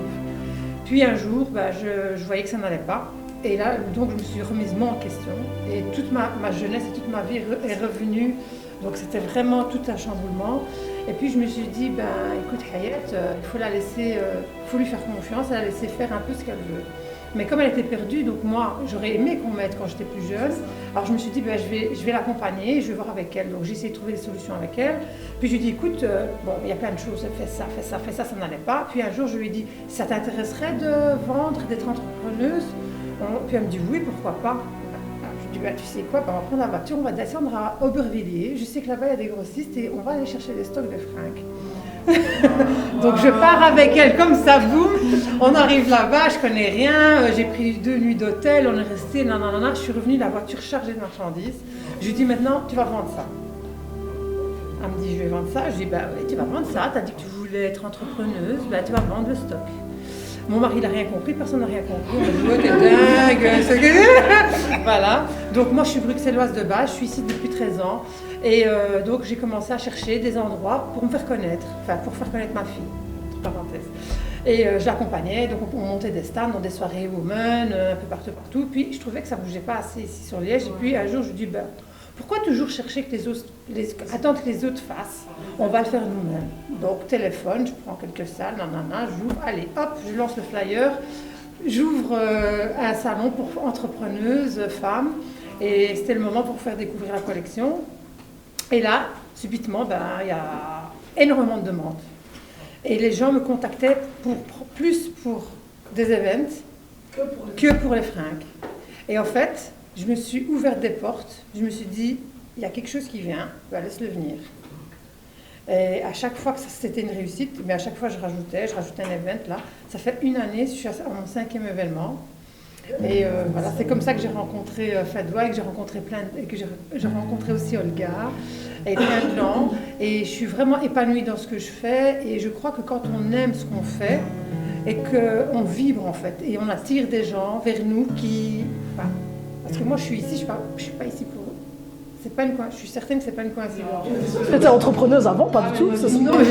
Puis un jour, je voyais que ça n'allait pas. Et là, donc, je me suis remise en question. Et toute ma jeunesse et toute ma vie est revenue. Donc c'était vraiment tout un chamboulement. Et puis je me suis dit, écoute Hayat, il faut la laisser, faut lui faire confiance, la laisser faire un peu ce qu'elle veut. Mais comme elle était perdue, donc moi, j'aurais aimé qu'on m'aide quand j'étais plus jeune. Alors je me suis dit, je vais l'accompagner, je vais voir avec elle. Donc j'ai essayé de trouver des solutions avec elle. Puis je lui ai dit, écoute, il y a plein de choses, fais ça n'allait pas. Puis un jour, je lui ai dit, ça t'intéresserait de vendre, d'être entrepreneuse? Puis elle me dit, oui, pourquoi pas. Je lui ai dit, tu sais quoi, on va prendre la voiture, on va descendre à Aubervilliers. Je sais que là-bas, il y a des grossistes et on va aller chercher des stocks de fringues. Donc je pars avec elle comme ça, boum, on arrive là-bas, je connais rien, j'ai pris 2 nuits d'hôtel, on est resté, je suis revenue, la voiture chargée de marchandises. Je lui dis maintenant, tu vas vendre ça. Elle me dit, je vais vendre ça. Je dis, oui, tu vas vendre ça, tu as dit que tu voulais être entrepreneuse, tu vas vendre le stock. Mon mari n'a rien compris, personne n'a rien compris. On m'a dit, t'es dingue. Voilà. Donc moi, je suis bruxelloise de base, je suis ici depuis 13 ans. Et donc j'ai commencé à chercher des endroits pour me faire connaître, pour faire connaître ma fille, entre parenthèses. Et je l'accompagnais, donc on montait des stands dans des soirées women, un peu partout. Puis je trouvais que ça ne bougeait pas assez ici sur Liège. Et puis un jour, je me dis, pourquoi toujours chercher que attendre que les autres fassent? On va le faire nous-mêmes. Donc téléphone, je prends quelques salles, j'ouvre, allez hop, je lance le flyer, j'ouvre un salon pour entrepreneuses, femmes. Et c'était le moment pour faire découvrir la collection. Et là, subitement, il y a énormément de demandes. Et les gens me contactaient plus pour des events que pour les fringues. Et en fait, je me suis ouverte des portes. Je me suis dit, il y a quelque chose qui vient, laisse-le venir. Et à chaque fois que c'était une réussite, mais à chaque fois je rajoutais un event là. Ça fait 1 année, je suis à mon 5e événement. Et voilà, c'est comme ça que j'ai rencontré Fadwa et que j'ai rencontré j'ai rencontré aussi Olga et plein de gens. Et je suis vraiment épanouie dans ce que je fais. Et je crois que quand on aime ce qu'on fait et qu'on vibre en fait, et on attire des gens vers nous qui... parce que moi je suis ici, je suis pas ici pour eux. Je suis certaine que c'est pas une coïncidence. Tu étais entrepreneuse avant, pas du tout? Non, mais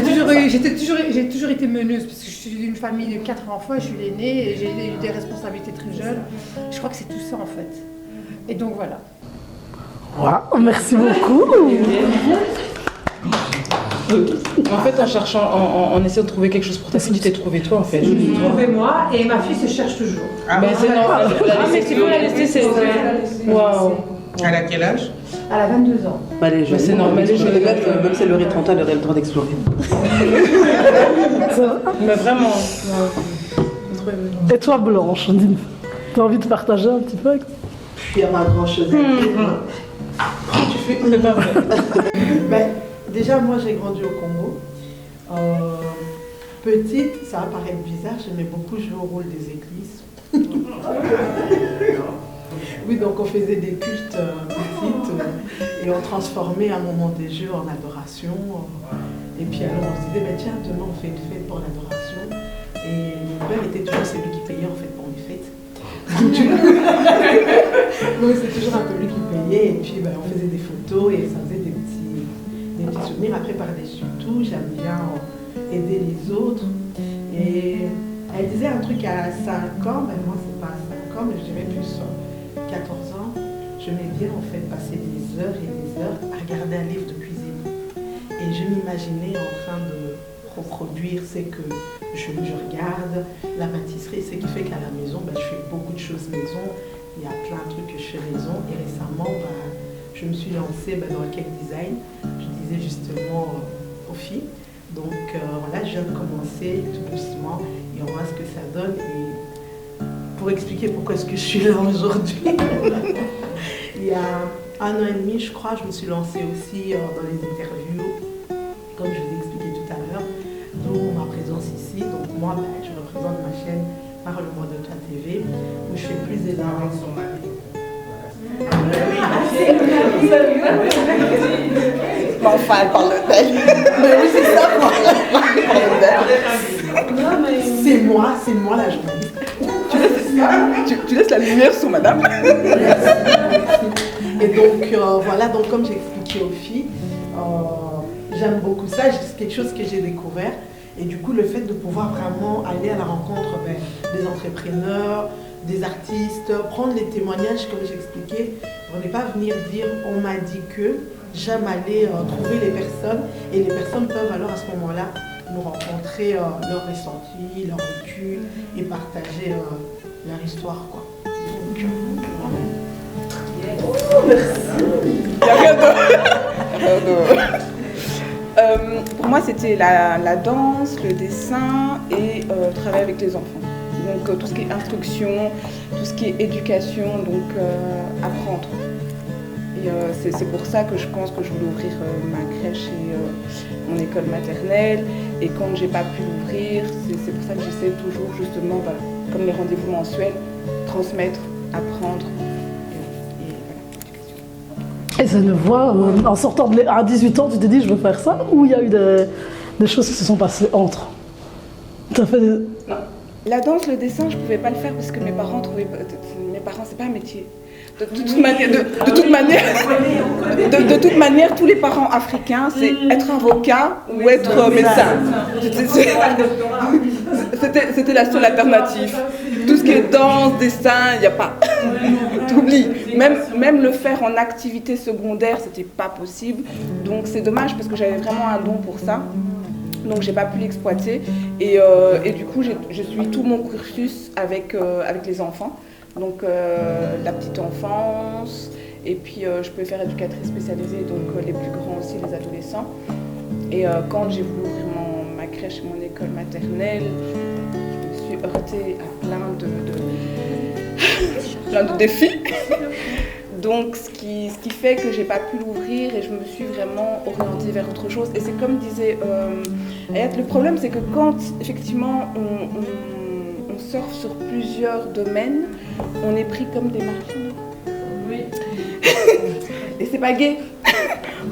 j'ai toujours été meneuse, parce que je suis d'une famille de 4 enfants, je suis l'aînée, et j'ai eu des responsabilités très jeunes. Je crois que c'est tout ça en fait. Et donc voilà. Wow, merci beaucoup. En fait, en cherchant, en essayant de trouver quelque chose pour ta fille, tu t'es trouvé toi en fait. Je me suis trouvée moi, et ma fille se cherche toujours. Mais c'est normal, mais tu peux la laisser, c'est... Waouh. Elle a quel âge? Elle a 22 ans. C'est normal, les jeunes. Même si elle aurait 30 ans, elle aurait le droit d'explorer. Mais vraiment. Et toi, Blanche, tu as envie de partager un petit peu avec... Il y a ma grand chose à dire. C'est pas vrai. Mais déjà, moi, j'ai grandi au Congo. Petite, ça va paraître bizarre, j'aimais beaucoup jouer au rôle des églises. Oui, donc on faisait des cultes petites et on transformait un moment des jeux en adoration. Et puis alors on se disait, mais tiens, demain on fait une fête pour l'adoration. Et mon père était toujours celui qui payait en fait pour les fêtes. Donc c'est toujours un peu lui qui payait. Et puis on faisait des photos et ça faisait des petits souvenirs. Après par-dessus tout, j'aime bien aider les autres. Et elle disait un truc à 5 ans, mais moi c'est pas à 5 ans, mais je dirais plus 14 ans, j'aimais bien en fait passer des heures et des heures à regarder un livre de cuisine. Et je m'imaginais en train de reproduire ce que je regarde, la pâtisserie, ce qui fait qu'à la maison, je fais beaucoup de choses maison. Il y a plein de trucs que je fais maison. Et récemment, je me suis lancée dans le cake design. Je disais justement aux filles. Donc voilà, je viens de commencer tout doucement et on voit ce que ça donne. Et pour expliquer pourquoi est-ce que je suis là aujourd'hui, il y a 1 an et demi, je crois, je me suis lancée aussi dans les interviews, comme je vous ai expliqué tout à l'heure, d'où ma présence ici. Donc moi, je représente ma chaîne Parle-moi de toi TV, où je fais plus des inventions. Mais enfin, elle parle d'elle. Mais oui, c'est ça, quoi. C'est moi la journaliste. Tu laisses la lumière sur madame. Et donc, voilà, donc comme j'ai expliqué aux filles, j'aime beaucoup ça, c'est quelque chose que j'ai découvert. Et du coup, le fait de pouvoir vraiment aller à la rencontre des entrepreneurs, des artistes, prendre les témoignages, comme j'expliquais, on n'est pas venir dire « on m'a dit que », j'aime aller trouver les personnes et les personnes peuvent alors à ce moment-là nous rencontrer leurs ressentis, leur vécu et partager leur histoire, quoi. Donc, oh, merci. Il n'y a rien d'autre. Pour moi, c'était la danse, le dessin et travailler avec les enfants. Donc tout ce qui est instruction, tout ce qui est éducation, donc apprendre. Et c'est pour ça que je pense que je voulais ouvrir ma crèche et mon école maternelle. Et quand j'ai pas pu l'ouvrir, c'est pour ça que j'essaie toujours justement, comme les rendez-vous mensuels, transmettre, apprendre. Et c'est une voie, en sortant à 18 ans, tu t'es dit je veux faire ça, ou il y a eu des choses qui se sont passées entre? T'as fait des... Non. La danse, le dessin, je pouvais pas le faire parce que mes parents trouvaient... Mes parents, c'est pas un métier. De toute manière, tous les parents africains, c'est être avocat ou être médecin. C'était la seule alternative. Tout ce qui est danse, dessin, il n'y a pas. T'oublies. Même le faire en activité secondaire, c'était pas possible. Donc c'est dommage parce que j'avais vraiment un don pour ça. Donc j'ai pas pu l'exploiter. Et du coup, je suis tout mon cursus avec les enfants. Donc la petite enfance, et puis je peux faire éducatrice spécialisée, donc les plus grands aussi, les adolescents. Et quand j'ai voulu ouvrir ma crèche et mon école maternelle, je me suis heurtée à plein de défis. Donc ce qui fait que j'ai pas pu l'ouvrir et je me suis vraiment orientée vers autre chose. Et c'est comme disait Ayat, le problème c'est que quand effectivement on surfe sur plusieurs domaines, on est pris comme des marginaux. Oui. Et c'est pas gai.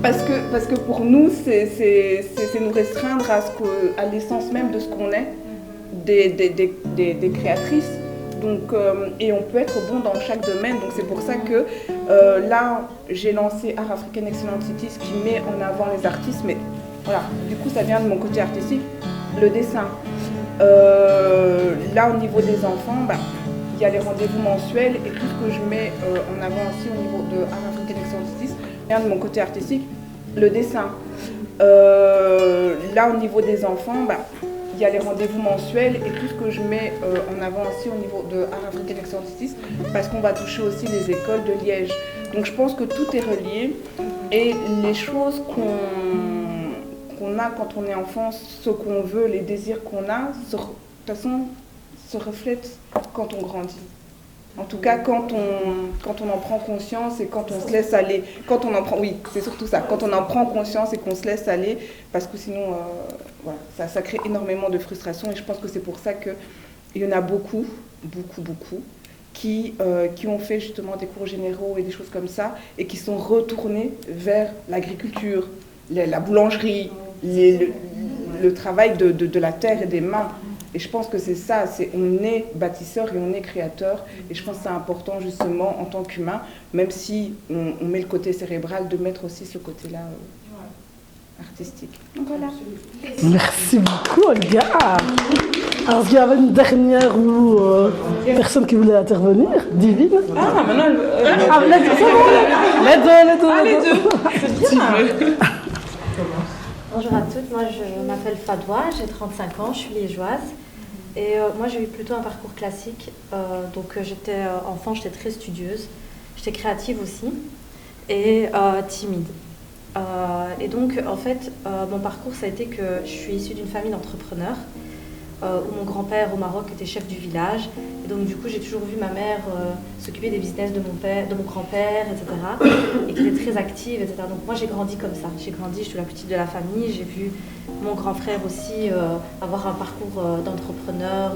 Parce que pour nous, c'est nous restreindre à l'essence même de ce qu'on est, des créatrices. Donc, et on peut être bon dans chaque domaine. Donc c'est pour ça que là, j'ai lancé Art African Excellent Cities qui met en avant les artistes. Mais voilà, du coup, ça vient de mon côté artistique. Le dessin. Là, au niveau des enfants, il y a les rendez-vous mensuels et tout ce que je mets en avant aussi au niveau de Art African Excellent Cities vient de mon côté artistique. Le dessin. Là, au niveau des enfants, il y a les rendez-vous mensuels et tout ce que je mets en avant aussi au niveau de Art African Excellent Cities parce qu'on va toucher aussi les écoles de Liège. Donc je pense que tout est relié et les choses qu'on a quand on est enfant, ce qu'on veut, les désirs qu'on a, de toute façon, se reflètent quand on grandit. En tout cas, quand on en prend conscience et quand on se laisse aller, oui, c'est surtout ça, quand on en prend conscience et qu'on se laisse aller, parce que sinon, voilà, ça crée énormément de frustration et je pense que c'est pour ça qu'il y en a beaucoup qui ont fait justement des cours généraux et des choses comme ça et qui sont retournés vers l'agriculture, la boulangerie, le travail de la terre et des mains. Et je pense que c'est ça, on est bâtisseur et on est créateur. Et je pense que c'est important justement en tant qu'humain, même si on met le côté cérébral, de mettre aussi ce côté-là artistique. Donc voilà. Merci beaucoup Olga. Alors, il y avait une dernière personne qui voulait intervenir, Divine. Ah, maintenant, Les deux. C'est bien. Bonjour à toutes, moi je m'appelle Fadoua, j'ai 35 ans, je suis liégeoise. Et moi j'ai eu plutôt un parcours classique. Donc j'étais enfant, j'étais très studieuse, j'étais créative aussi et timide. Et donc en fait mon parcours ça a été que je suis issue d'une famille d'entrepreneurs où mon grand-père au Maroc était chef du village. Et donc du coup j'ai toujours vu ma mère s'occuper des business de mon grand-père, etc. Et qui était très active, etc. Donc moi j'ai grandi comme ça. J'ai grandi, je suis la petite de la famille. J'ai vu mon grand frère aussi avoir un parcours d'entrepreneur,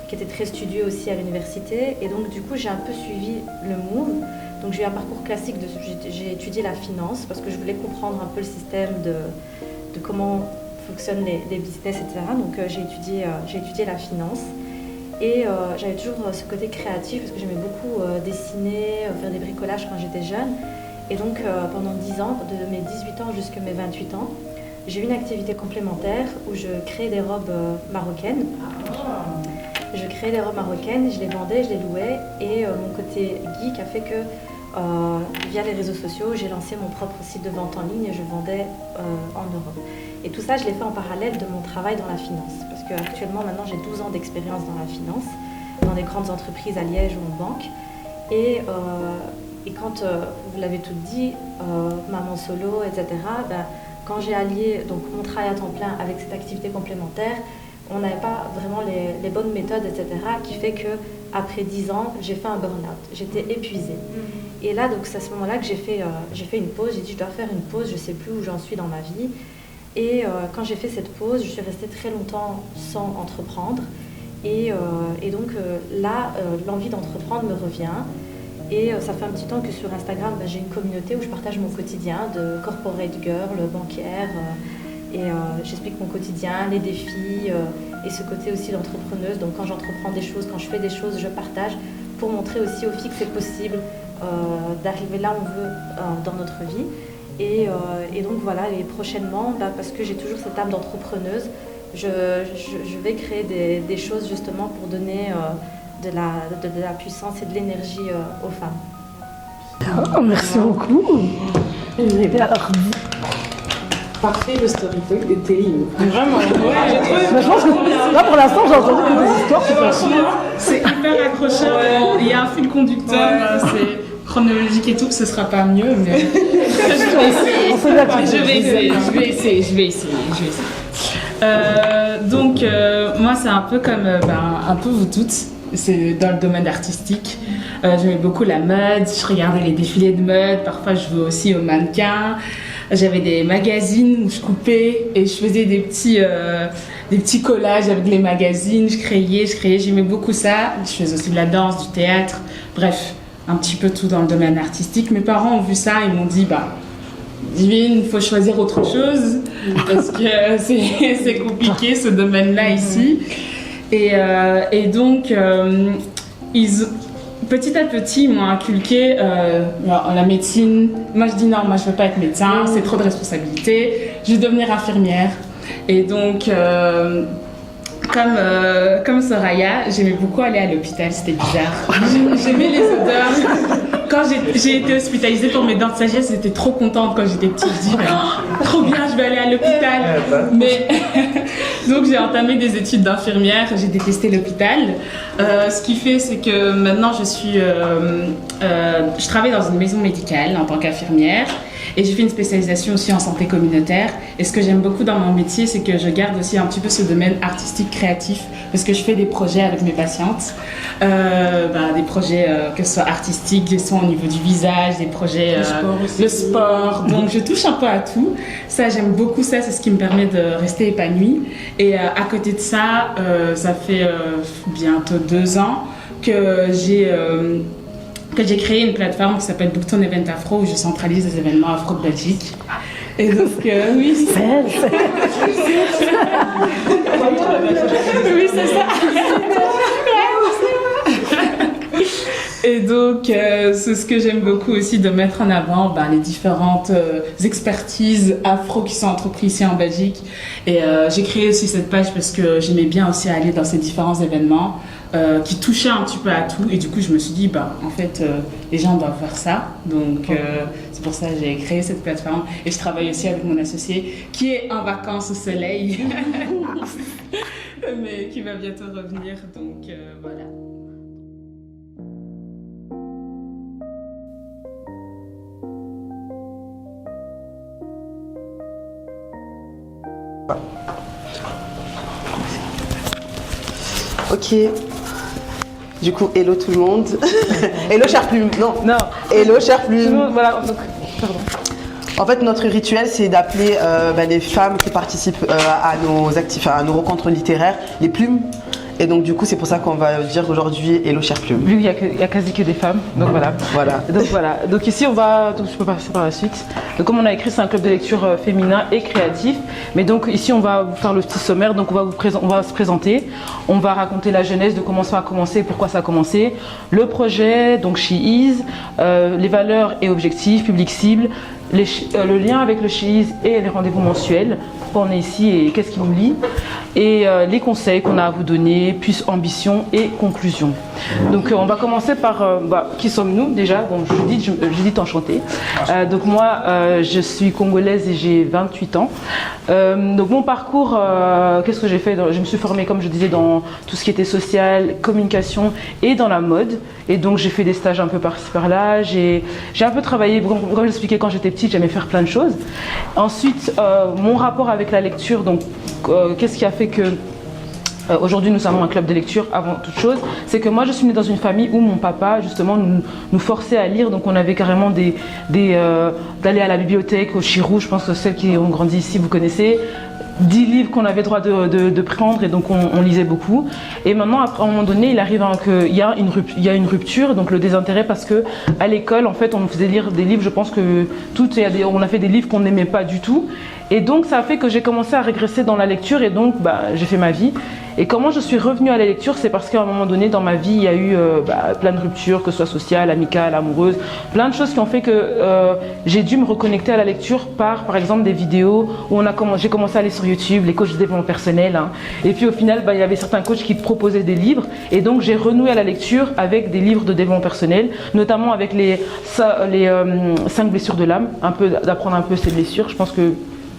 qui était très studieux aussi à l'université. Et donc du coup j'ai un peu suivi le move. Donc j'ai eu un parcours classique, j'ai étudié la finance parce que je voulais comprendre un peu le système de comment fonctionnent les business, etc. Donc j'ai étudié la finance et j'avais toujours ce côté créatif parce que j'aimais beaucoup dessiner, faire des bricolages quand j'étais jeune. Et donc pendant 10 ans, de mes 18 ans jusqu'à mes 28 ans, j'ai eu une activité complémentaire où je créais des robes marocaines. Je créais des robes marocaines, je les vendais, je les louais et mon côté geek a fait que via les réseaux sociaux, j'ai lancé mon propre site de vente en ligne et je vendais en Europe. Et tout ça, je l'ai fait en parallèle de mon travail dans la finance. Parce qu'actuellement, maintenant, j'ai 12 ans d'expérience dans la finance, dans des grandes entreprises à Liège ou en banque. Et quand, vous l'avez tout dit, maman solo, etc., quand j'ai allié donc, mon travail à temps plein avec cette activité complémentaire, on n'avait pas vraiment les bonnes méthodes, etc., qui fait qu'après 10 ans, j'ai fait un burn-out. J'étais épuisée. Et là, donc, c'est à ce moment-là que j'ai fait une pause. J'ai dit, je dois faire une pause, je ne sais plus où j'en suis dans ma vie. Et quand j'ai fait cette pause, je suis restée très longtemps sans entreprendre. Et donc là, l'envie d'entreprendre me revient. Et ça fait un petit temps que sur Instagram, j'ai une communauté où je partage mon quotidien de corporate girl, bancaire. Et j'explique mon quotidien, les défis et ce côté aussi d'entrepreneuse. Donc quand j'entreprends des choses, quand je fais des choses, je partage pour montrer aussi aux filles que c'est possible d'arriver là où on veut dans notre vie. Et donc voilà, et prochainement, parce que j'ai toujours cette âme d'entrepreneuse, je vais créer des choses justement pour donner de la puissance et de l'énergie aux femmes. Oh, merci beaucoup. Et bien, alors, Parfait le storytelling. Vraiment. mais je pense que là pour l'instant j'ai entendu que des histoires, c'est pas sûr. C'est hyper accrocheur. Il y a un fil conducteur, c'est chronologique et tout, ce sera pas mieux, mais je vais essayer. Donc moi c'est un peu comme un peu vous toutes, c'est dans le domaine artistique. J'aimais beaucoup la mode, je regardais les défilés de mode, parfois je jouais aussi aux mannequins. J'avais des magazines où je coupais et je faisais des petits collages avec les magazines, je créais, j'aimais beaucoup ça. Je faisais aussi de la danse, du théâtre, bref, un petit peu tout dans le domaine artistique. Mes parents ont vu ça, ils m'ont dit Divine, il faut choisir autre chose parce que c'est compliqué ce domaine-là ici. Et donc, petit à petit, ils m'ont inculqué la médecine. Moi, je dis non, moi, je veux pas être médecin, c'est trop de responsabilités. Je vais devenir infirmière. Et donc, comme Soraya, j'aimais beaucoup aller à l'hôpital, c'était bizarre. J'aimais les odeurs. Quand j'ai été hospitalisée pour mes dents de sagesse, j'étais trop contente quand j'étais petite. Je dis, trop bien, je vais aller à l'hôpital. Mais donc j'ai entamé des études d'infirmière, j'ai détesté l'hôpital. Ce qui fait, c'est que maintenant je travaille dans une maison médicale en tant qu'infirmière. Et j'ai fait une spécialisation aussi en santé communautaire. Et ce que j'aime beaucoup dans mon métier, c'est que je garde aussi un petit peu ce domaine artistique, créatif, parce que je fais des projets avec mes patientes. Des projets que ce soit artistiques, des soins au niveau du visage, des projets... le sport. Donc je touche un peu à tout. Ça, j'aime beaucoup ça, c'est ce qui me permet de rester épanouie. Et à côté de ça, ça fait bientôt 2 ans que j'ai créé une plateforme qui s'appelle Bookton Event Afro où je centralise les événements afro de Belgique. Et donc, oui, c'est ça. Oui, c'est ça. Et donc, c'est ce que j'aime beaucoup aussi de mettre en avant, les différentes expertises afro qui sont entreprises ici en Belgique. Et j'ai créé aussi cette page parce que j'aimais bien aussi aller dans ces différents événements qui touchaient un petit peu à tout. Et du coup, je me suis dit, en fait, les gens doivent faire ça. Donc, c'est pour ça que j'ai créé cette plateforme. Et je travaille aussi avec mon associé qui est en vacances au soleil, mais qui va bientôt revenir. Donc, voilà. Ok. Du coup, hello tout le monde. Hello chère plume. Non. Hello chère plume. Voilà. Donc, pardon. En fait, notre rituel, c'est d'appeler les femmes qui participent à nos rencontres littéraires, les plumes. Et donc, du coup, c'est pour ça qu'on va dire aujourd'hui hello chère plume. Vu qu'il y a quasi que des femmes, donc voilà. Donc ici, je peux passer par la suite. Donc comme on a écrit, c'est un club de lecture féminin et créatif. Mais donc ici, on va vous faire le petit sommaire. Donc on va se présenter. On va raconter la genèse de comment ça a commencé, pourquoi ça a commencé. Le projet, donc She Is, les valeurs et objectifs, public cible, le lien avec le She Is et les rendez-vous mensuels. Pourquoi on est ici et qu'est-ce qui nous lie. Et les conseils qu'on a à vous donner, puis ambition et conclusion. Donc on va commencer par qui sommes-nous déjà. Bon, Judith enchantée. Donc moi je suis congolaise et j'ai 28 ans. Donc mon parcours, qu'est-ce que j'ai fait? Je me suis formée, comme je disais, dans tout ce qui était social, communication et dans la mode. Et donc j'ai fait des stages un peu par-ci par-là. J'ai un peu travaillé, comme j'expliquais quand j'étais petite, j'aimais faire plein de choses. Ensuite mon rapport avec la lecture, donc qu'est-ce qui a fait que aujourd'hui nous avons un club de lecture avant toute chose, c'est que moi je suis née dans une famille où mon papa justement nous forçait à lire, donc on avait carrément d'aller à la bibliothèque, au Chirou, je pense que celles qui ont grandi ici vous connaissez, 10 livres qu'on avait droit de prendre, et donc on lisait beaucoup. Et maintenant, après, à un moment donné, il arrive qu'il y a une rupture, donc le désintérêt, parce que à l'école, en fait, on nous faisait lire des livres, je pense que on a fait des livres qu'on n'aimait pas du tout. Et donc ça a fait que j'ai commencé à régresser dans la lecture, et donc j'ai fait ma vie. Et comment je suis revenue à la lecture, c'est parce qu'à un moment donné dans ma vie, il y a eu plein de ruptures, que ce soit sociales, amicales, amoureuses, plein de choses qui ont fait que j'ai dû me reconnecter à la lecture par exemple des vidéos où j'ai commencé à aller sur YouTube, les coachs de développement personnel, hein. Et puis au final, il y avait certains coachs qui proposaient des livres, et donc j'ai renoué à la lecture avec des livres de développement personnel, notamment avec les 5 blessures de l'âme, d'apprendre un peu ces blessures. Je pense que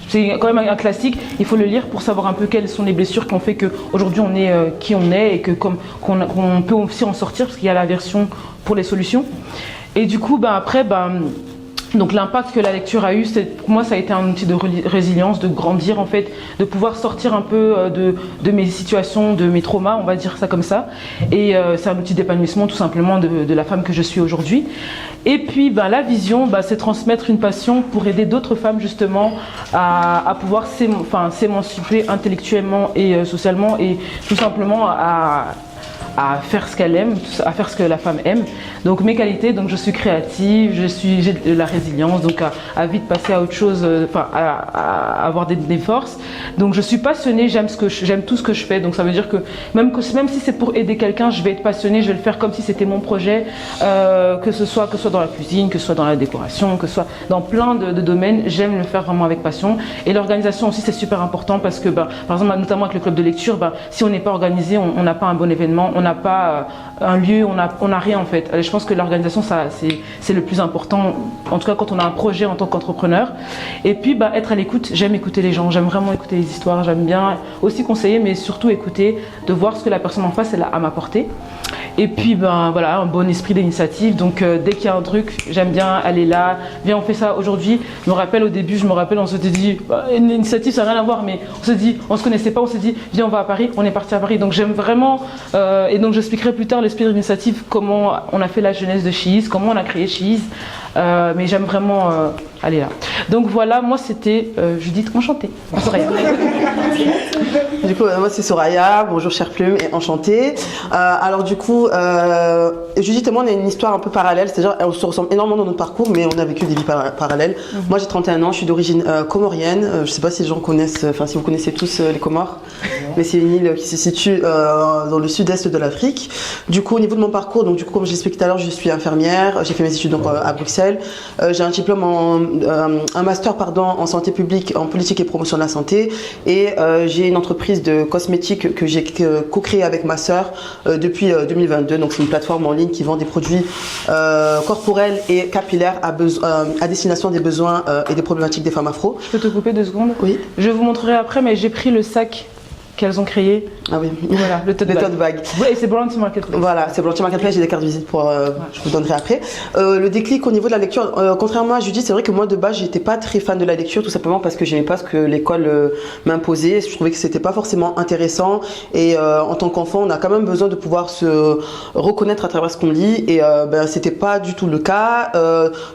c'est quand même un classique, il faut le lire pour savoir un peu quelles sont les blessures qui ont fait qu'aujourd'hui on est qui on est, et qu'on peut aussi en sortir, parce qu'il y a la version pour les solutions. Et du coup, après, donc l'impact que la lecture a eu, pour moi ça a été un outil de résilience, de grandir en fait, de pouvoir sortir un peu de mes situations, de mes traumas, on va dire ça comme ça. Et c'est un outil d'épanouissement tout simplement de la femme que je suis aujourd'hui. Et puis la vision, c'est transmettre une passion pour aider d'autres femmes justement à pouvoir s'émanciper intellectuellement et socialement, et tout simplement à faire ce qu'elle aime, à faire ce que la femme aime. Donc mes qualités, donc je suis créative, j'ai de la résilience, donc à vite passer à autre chose, à avoir des forces. Donc je suis passionnée, j'aime tout ce que je fais. Donc ça veut dire que même si c'est pour aider quelqu'un, je vais être passionnée, je vais le faire comme si c'était mon projet, que ce soit dans la cuisine, que ce soit dans la décoration, que ce soit dans plein de domaines, j'aime le faire vraiment avec passion. Et l'organisation aussi, c'est super important, parce que par exemple, notamment avec le club de lecture, si on n'est pas organisé, on n'a pas un bon événement, on n'a pas un lieu, on n'a rien en fait. Je pense que l'organisation, c'est le plus important, en tout cas quand on a un projet en tant qu'entrepreneur. Et puis être à l'écoute, j'aime écouter les gens, j'aime vraiment écouter les histoires, j'aime bien aussi conseiller, mais surtout écouter, de voir ce que la personne en face elle a à m'apporter. Et puis voilà, un bon esprit d'initiative, donc dès qu'il y a un truc, j'aime bien aller là, viens on fait ça aujourd'hui. Je me rappelle au début, on s'était dit, une initiative ça n'a rien à voir, mais on se connaissait pas, on s'est dit, viens on va à Paris, on est parti à Paris. Donc j'aime vraiment, et donc j'expliquerai plus tard l'esprit d'initiative, comment on a fait la jeunesse de She Is, comment on a créé She Is, mais j'aime vraiment aller là. Donc voilà, moi c'était Judith, enchantée. Du coup, moi c'est Soraya, bonjour chère Plume et enchantée. Alors du coup, Judith et moi on a une histoire un peu parallèle, c'est-à-dire on se ressemble énormément dans notre parcours, mais on a vécu des vies parallèles. Moi j'ai 31 ans, je suis d'origine comorienne, je sais pas si les gens connaissent, enfin si vous connaissez tous les Comores, mais c'est une île qui se situe dans le sud-est de l'Afrique. Du coup au niveau de mon parcours, donc du coup comme je l'expliquais tout à l'heure, je suis infirmière, j'ai fait mes études donc, à Bruxelles, j'ai un diplôme un master en santé publique, en politique et promotion de la santé, et j'ai une entreprise de cosmétiques que j'ai co-créée avec ma sœur depuis 2022. Donc c'est une plateforme en ligne qui vend des produits corporels et capillaires à destination des besoins et des problématiques des femmes afro. Je peux te couper 2 secondes? Oui. Je vous montrerai après, mais j'ai pris le sac qu'elles ont créé. Ah oui. Voilà, le tote bag. Oui, et c'est Bounty Marketplace. Voilà, c'est Bounty Marketplace, j'ai des cartes de visite pour, je vous donnerai après. Le déclic au niveau de la lecture, contrairement à Judith, c'est vrai que moi de base, j'étais pas très fan de la lecture, tout simplement parce que j'aimais pas ce que l'école m'imposait. Je trouvais que c'était pas forcément intéressant, et en tant qu'enfant, on a quand même besoin de pouvoir se reconnaître à travers ce qu'on lit, et c'était pas du tout le cas.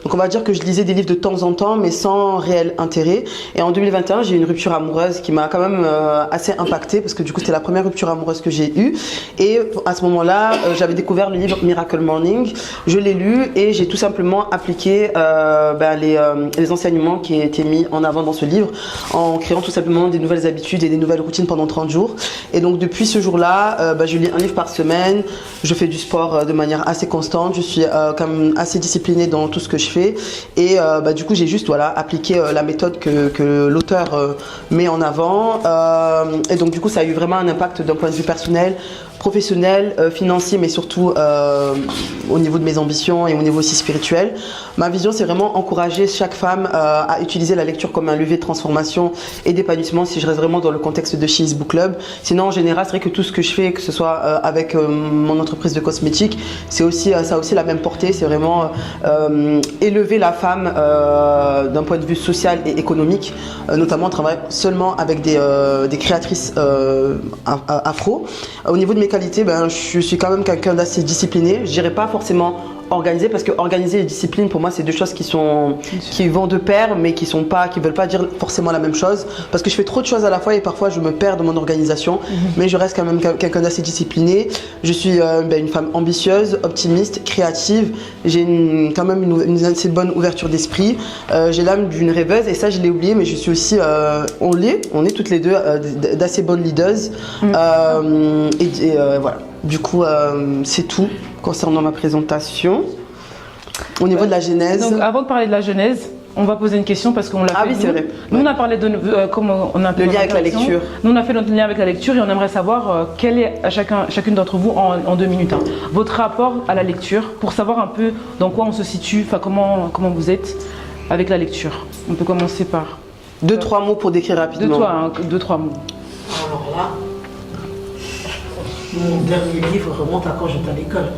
Donc on va dire que je lisais des livres de temps en temps, mais sans réel intérêt. Et en 2021, j'ai eu une rupture amoureuse qui m'a quand même assez impactée, parce que du coup c'était la première rupture amoureuse que j'ai eue, et à ce moment-là j'avais découvert le livre Miracle Morning, je l'ai lu et j'ai tout simplement appliqué les enseignements qui étaient mis en avant dans ce livre, en créant tout simplement des nouvelles habitudes et des nouvelles routines pendant 30 jours. Et donc depuis ce jour-là, je lis un livre par semaine, je fais du sport de manière assez constante, je suis quand même assez disciplinée dans tout ce que je fais, et du coup j'ai juste appliqué la méthode que l'auteur met en avant, et donc du coup ça a eu vraiment un impact d'un point de vue personnel, professionnel, financier, mais surtout au niveau de mes ambitions et au niveau aussi spirituel. Ma vision, c'est vraiment encourager chaque femme à utiliser la lecture comme un levier de transformation et d'épanouissement, si je reste vraiment dans le contexte de She's Book Club. Sinon, en général, c'est vrai que tout ce que je fais, que ce soit avec mon entreprise de cosmétiques, ça a aussi la même portée. C'est vraiment élever la femme d'un point de vue social et économique. Notamment, on travaille seulement avec des créatrices afro. Au niveau de mes qualités, je suis quand même quelqu'un d'assez discipliné. Je dirais pas forcément organisé, parce que organiser et discipline, pour moi, c'est 2 choses qui vont de pair, mais qui veulent pas dire forcément la même chose, parce que je fais trop de choses à la fois et parfois je me perds dans mon organisation. Mais je reste quand même quelqu'un d'assez discipliné. Je suis une femme ambitieuse, optimiste, créative. J'ai quand même une assez bonne ouverture d'esprit. J'ai l'âme d'une rêveuse, et ça je l'ai oublié, mais je suis aussi on est toutes les deux d'assez bonnes leaders. Voilà. Du coup, c'est tout concernant ma présentation. Au niveau de la genèse. Donc, avant de parler de la genèse, on va poser une question parce qu'on l'a fait. Ah oui, c'est vrai. Nous, on a parlé de comment on a le lien avec la lecture. Nous, on a fait notre lien avec la lecture, et on aimerait savoir quel est chacune d'entre vous en 2 minutes. Votre rapport à la lecture, pour savoir un peu dans quoi on se situe, comment vous êtes avec la lecture. On peut commencer par 2-3 mots pour décrire rapidement. 2-3 mots. Alors là, mon dernier livre remonte à quand j'étais à l'école.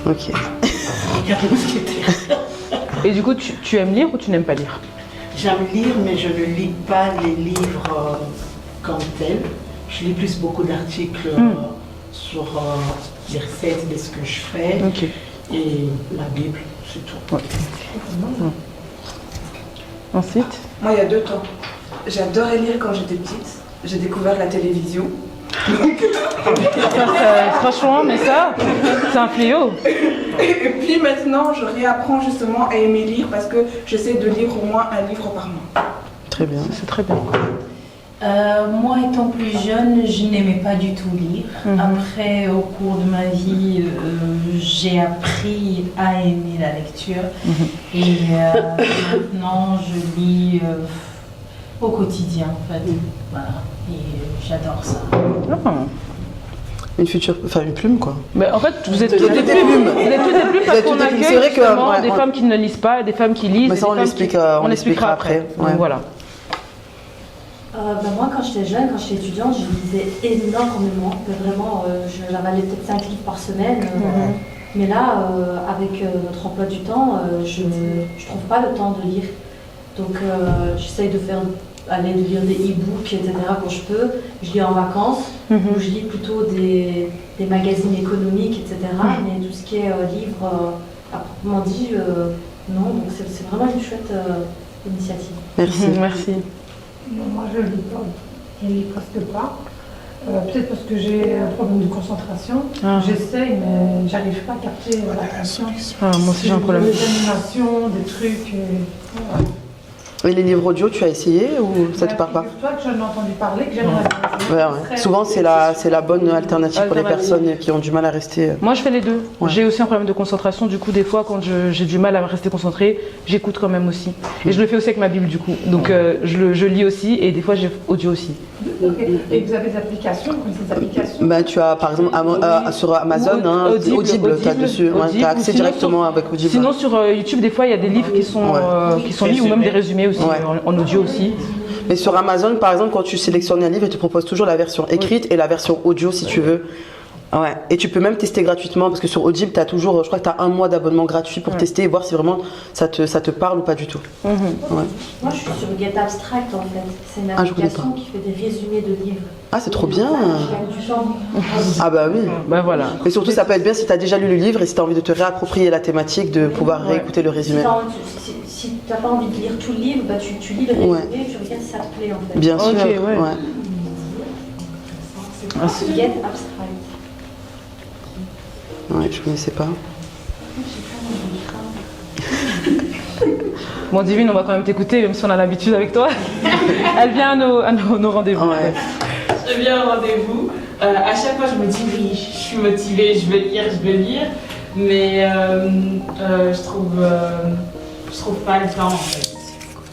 Ok. Et du coup, tu aimes lire ou tu n'aimes pas lire? J'aime lire, mais je ne lis pas les livres comme tels. Je lis plus beaucoup d'articles sur les recettes de ce que je fais, et la Bible, c'est tout. Ouais. Ensuite? Moi, il y a 2 temps. J'adorais lire quand j'étais petite. J'ai découvert la télévision. Franchement, mais ça, c'est un fléau. Et puis maintenant, je réapprends justement à aimer lire, parce que j'essaie de lire au moins un livre par mois. Très bien, c'est très bien. Moi, étant plus jeune, je n'aimais pas du tout lire. Après, au cours de ma vie, j'ai appris à aimer la lecture. Et maintenant, je lis au quotidien, en fait. Voilà. Et j'adore ça. Une plume, quoi. Mais en fait, vous êtes toutes des plumes. Vous êtes toutes des plumes parce qu'on accueille justement des femmes qui ne lisent pas, des femmes qui lisent. Mais ça, on l'expliquera après. Donc voilà. Moi, quand j'étais jeune, quand j'étais étudiante, je lisais énormément. Vraiment, j'avalais peut-être 5 livres par semaine. Mais là, avec notre emploi du temps, je ne trouve pas le temps de lire. Donc, j'essaye de lire des e-books, etc. quand je peux. Je lis en vacances, ou je lis plutôt des magazines économiques, etc. Mais tout ce qui est livre, à proprement dit, non. Donc, c'est vraiment une chouette initiative. Merci. Merci. Non, moi, je ne lis pas. Je ne lis presque pas. Peut-être parce que j'ai un problème de concentration. J'essaye, mais j'arrive pas à capter l'attention. Moi aussi j'ai un problème. Des animations, des trucs. Et les livres audio, tu as essayé ou ça te parle pas? Toi que j'en ai entendu parler, que j'aimerais. Ouais. Souvent, c'est la bonne alternative pour les personnes qui ont du mal à rester. Moi, je fais les deux. Ouais. J'ai aussi un problème de concentration. Du coup, des fois, quand j'ai du mal à rester concentrée, j'écoute quand même aussi. Et je le fais aussi avec ma Bible, du coup. Donc, je lis aussi et des fois, j'ai audio aussi. Et vous avez des applications, comme ces applications? Ben, tu as par exemple sur Amazon, Audible, tu as dessus. Tu as accès directement avec Audible. Sinon, sur YouTube, des fois, il y a des livres qui sont lus ou même des résumés aussi, en audio aussi. Mais sur Amazon, par exemple, quand tu sélectionnes un livre, ils te proposent toujours la version écrite et la version audio si tu veux. Ouais. Et tu peux même tester gratuitement parce que sur Audible, tu as toujours, je crois que tu as 1 mois d'abonnement gratuit pour tester et voir si vraiment ça te parle ou pas du tout. Ouais. Moi, je suis sur Get Abstract en fait. C'est une application qui fait des résumés de livres. Ah, c'est trop bien. Du temps. Ah bah oui. Bah voilà. Mais surtout, ça peut être bien si tu as déjà lu le livre et si tu as envie de te réapproprier la thématique, de pouvoir réécouter le résumé. Si tu n'as pas envie de lire tout le livre, bah, tu lis le résumé et tu regardes si ça te plaît en fait. Bien sûr. Get Abstract. Ouais, je connaissais pas. Bon, Divine, on va quand même t'écouter, même si on a l'habitude avec toi. Elle vient à nos rendez-vous. Ouais. Je viens au rendez-vous. À chaque fois, je me dis oui, je suis motivée, je veux lire. Mais je trouve pas le temps en fait.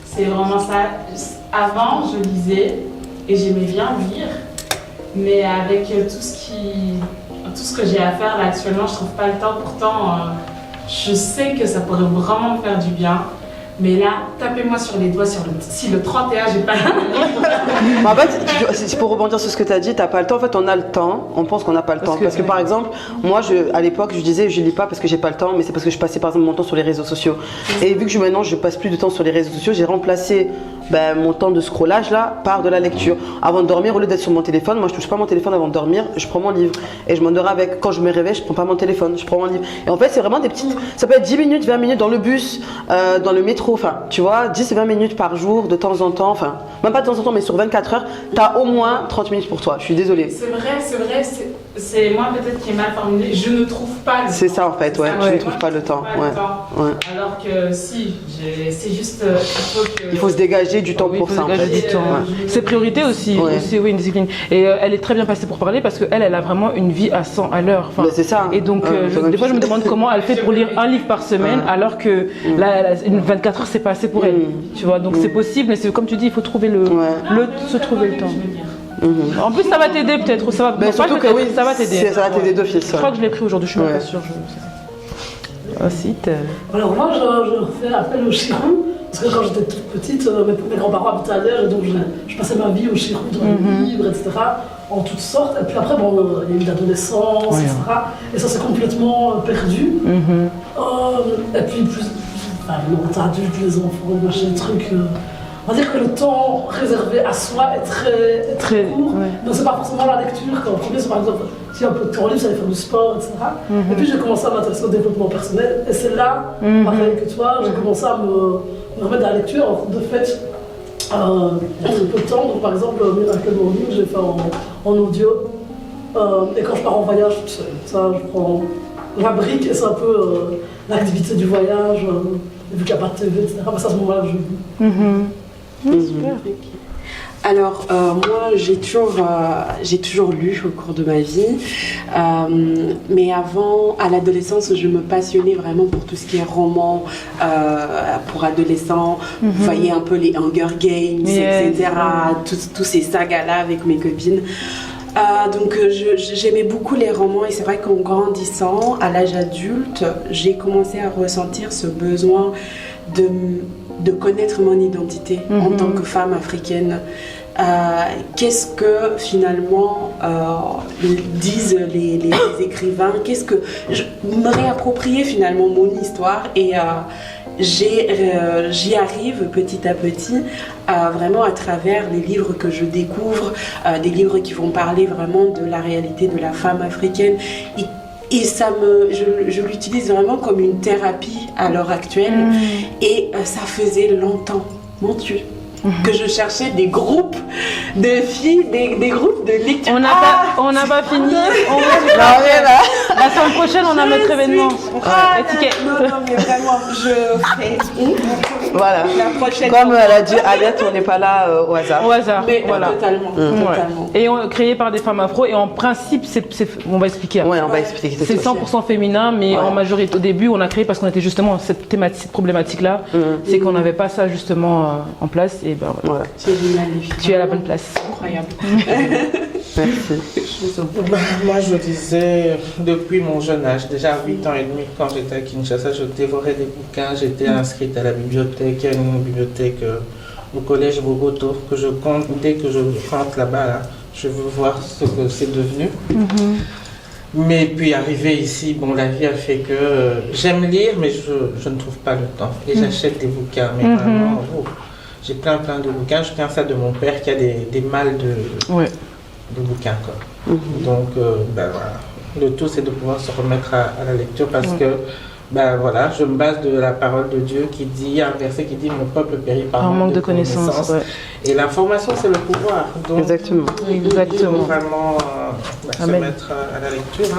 C'est vraiment ça. Avant, je lisais et j'aimais bien lire. Mais avec tout ce que j'ai à faire là actuellement, je trouve pas le temps. Pourtant, je sais que ça pourrait vraiment me faire du bien. Mais là, tapez-moi sur les doigts si le 31, j'ai pas le En fait, c'est pour rebondir sur ce que tu as dit, t'as pas le temps. En fait, on a le temps, on pense qu'on n'a pas le temps. Parce que par exemple, moi, à l'époque, je disais, je lis pas parce que j'ai pas le temps, mais c'est parce que je passais par exemple mon temps sur les réseaux sociaux. Et vu que maintenant, je passe plus de temps sur les réseaux sociaux, j'ai remplacé mon temps de scrollage là par de la lecture. Avant de dormir, au lieu d'être sur mon téléphone, moi je touche pas mon téléphone avant de dormir, je prends mon livre et je m'endors avec. Quand je me réveille, je prends pas mon téléphone, je prends mon livre. Et en fait, c'est vraiment des petites, ça peut être 10 minutes, 20 minutes dans le bus, dans le métro, enfin, tu vois, 10 et 20 minutes par jour de temps en temps, enfin, même pas de temps en temps, mais sur 24 heures, t'as au moins 30 minutes pour toi. Je suis désolée. C'est vrai, c'est moi peut-être qui est mal formulé, je ne trouve pas le temps. C'est ça en fait, ouais, je ne trouve pas le temps. Alors que si, c'est juste, il faut se dégager du temps pour ça en fait. Du temps. C'est priorité aussi, oui, une discipline. Et elle est très bien passée pour parler parce qu'elle a vraiment une vie à 100 à l'heure. Enfin, c'est ça. Et donc, des fois, je me demande comment elle fait pour lire un livre par semaine alors que une 24 heures, c'est pas assez pour elle. Tu vois, donc c'est possible, mais c'est comme tu dis, il faut trouver se trouver le temps. En plus, ça va t'aider peut-être. Ça va, surtout que oui, ça va t'aider. Ça va t'aider d'office. Je crois que je l'ai pris aujourd'hui, je suis même pas sûre. Alors moi, je fais appel au chiron, parce que quand j'étais toute petite, mes grands-parents habitaient ailleurs, et donc je passais ma vie au chiron dans les livres, etc., en toutes sortes. Et puis après, il y a eu l'adolescence, etc. Et ça s'est complètement perdu. Et puis, t'as adulte, les enfants, machin, des trucs... On va dire que le temps réservé à soi est très court. Donc c'est pas forcément la lecture. Quand premier, c'est par exemple, si un peu de temps libre, ça allait faire du sport, etc. Et puis j'ai commencé à m'intéresser au développement personnel. Et c'est là, pareil que toi, j'ai commencé à me remettre à la lecture. De fait, j'ai peu de temps. Donc par exemple, Miracle Morning, j'ai fait en audio. Et quand je pars en voyage, ça, je prends la brique et c'est un peu l'activité du voyage. Vu qu'il n'y a pas de TV, etc. Mais ça, à ce moment-là, je lis. Super. Alors, moi, j'ai toujours lu au cours de ma vie. Mais avant, à l'adolescence, je me passionnais vraiment pour tout ce qui est roman pour adolescents. Vous voyez un peu les Hunger Games, etc. Tous ces sagas-là avec mes copines. Donc j'aimais beaucoup les romans et c'est vrai qu'en grandissant, à l'âge adulte, j'ai commencé à ressentir ce besoin de connaître mon identité en tant que femme africaine. Qu'est-ce que finalement disent les écrivains, qu'est-ce que je me réapproprier finalement mon histoire et j'y arrive petit à petit vraiment à travers les livres que je découvre, des livres qui vont parler vraiment de la réalité de la femme africaine et je l'utilise vraiment comme une thérapie à l'heure actuelle et ça faisait longtemps, mon Dieu, que je cherchais des groupes de filles, des groupes de lecture. On n'a pas fini. La semaine prochaine, on a notre événement. Étiquette. Non, mais vraiment, je ferai. Voilà. La prochaine. Comme elle a dit Aliette, on n'est pas là au hasard. Au hasard. Mais voilà. Totalement. Et créé par des femmes afro. Et en principe, on va expliquer. Ouais, on va expliquer. C'est 100% féminin, mais en majorité, au début, on a créé parce qu'on était justement cette problématique-là. C'est qu'on n'avait pas ça justement en place. Et ben voilà. Tu es à la bonne place. Incroyable. Merci. Moi, je disais, depuis mon jeune âge, déjà à 8 ans et demi, quand j'étais à Kinshasa, je dévorais des bouquins. J'étais inscrite à la bibliothèque. Il y a une bibliothèque au collège Bogoto que je compte. Dès que je rentre là-bas, là, je veux voir ce que c'est devenu. Mais puis arrivé ici, bon, la vie a fait que j'aime lire, mais je ne trouve pas le temps. Et j'achète des bouquins, mais vraiment, j'ai plein de bouquins. Je tiens ça de mon père qui a des malles de bouquins, quoi. Donc, ben voilà. Le tout, c'est de pouvoir se remettre à la lecture parce que, ben voilà, je me base de la parole de Dieu qui dit, il y a un verset qui dit, mon peuple périt par manque de connaissances. Et l'information, c'est le pouvoir. Donc, exactement. Il faut vraiment se mettre à la lecture.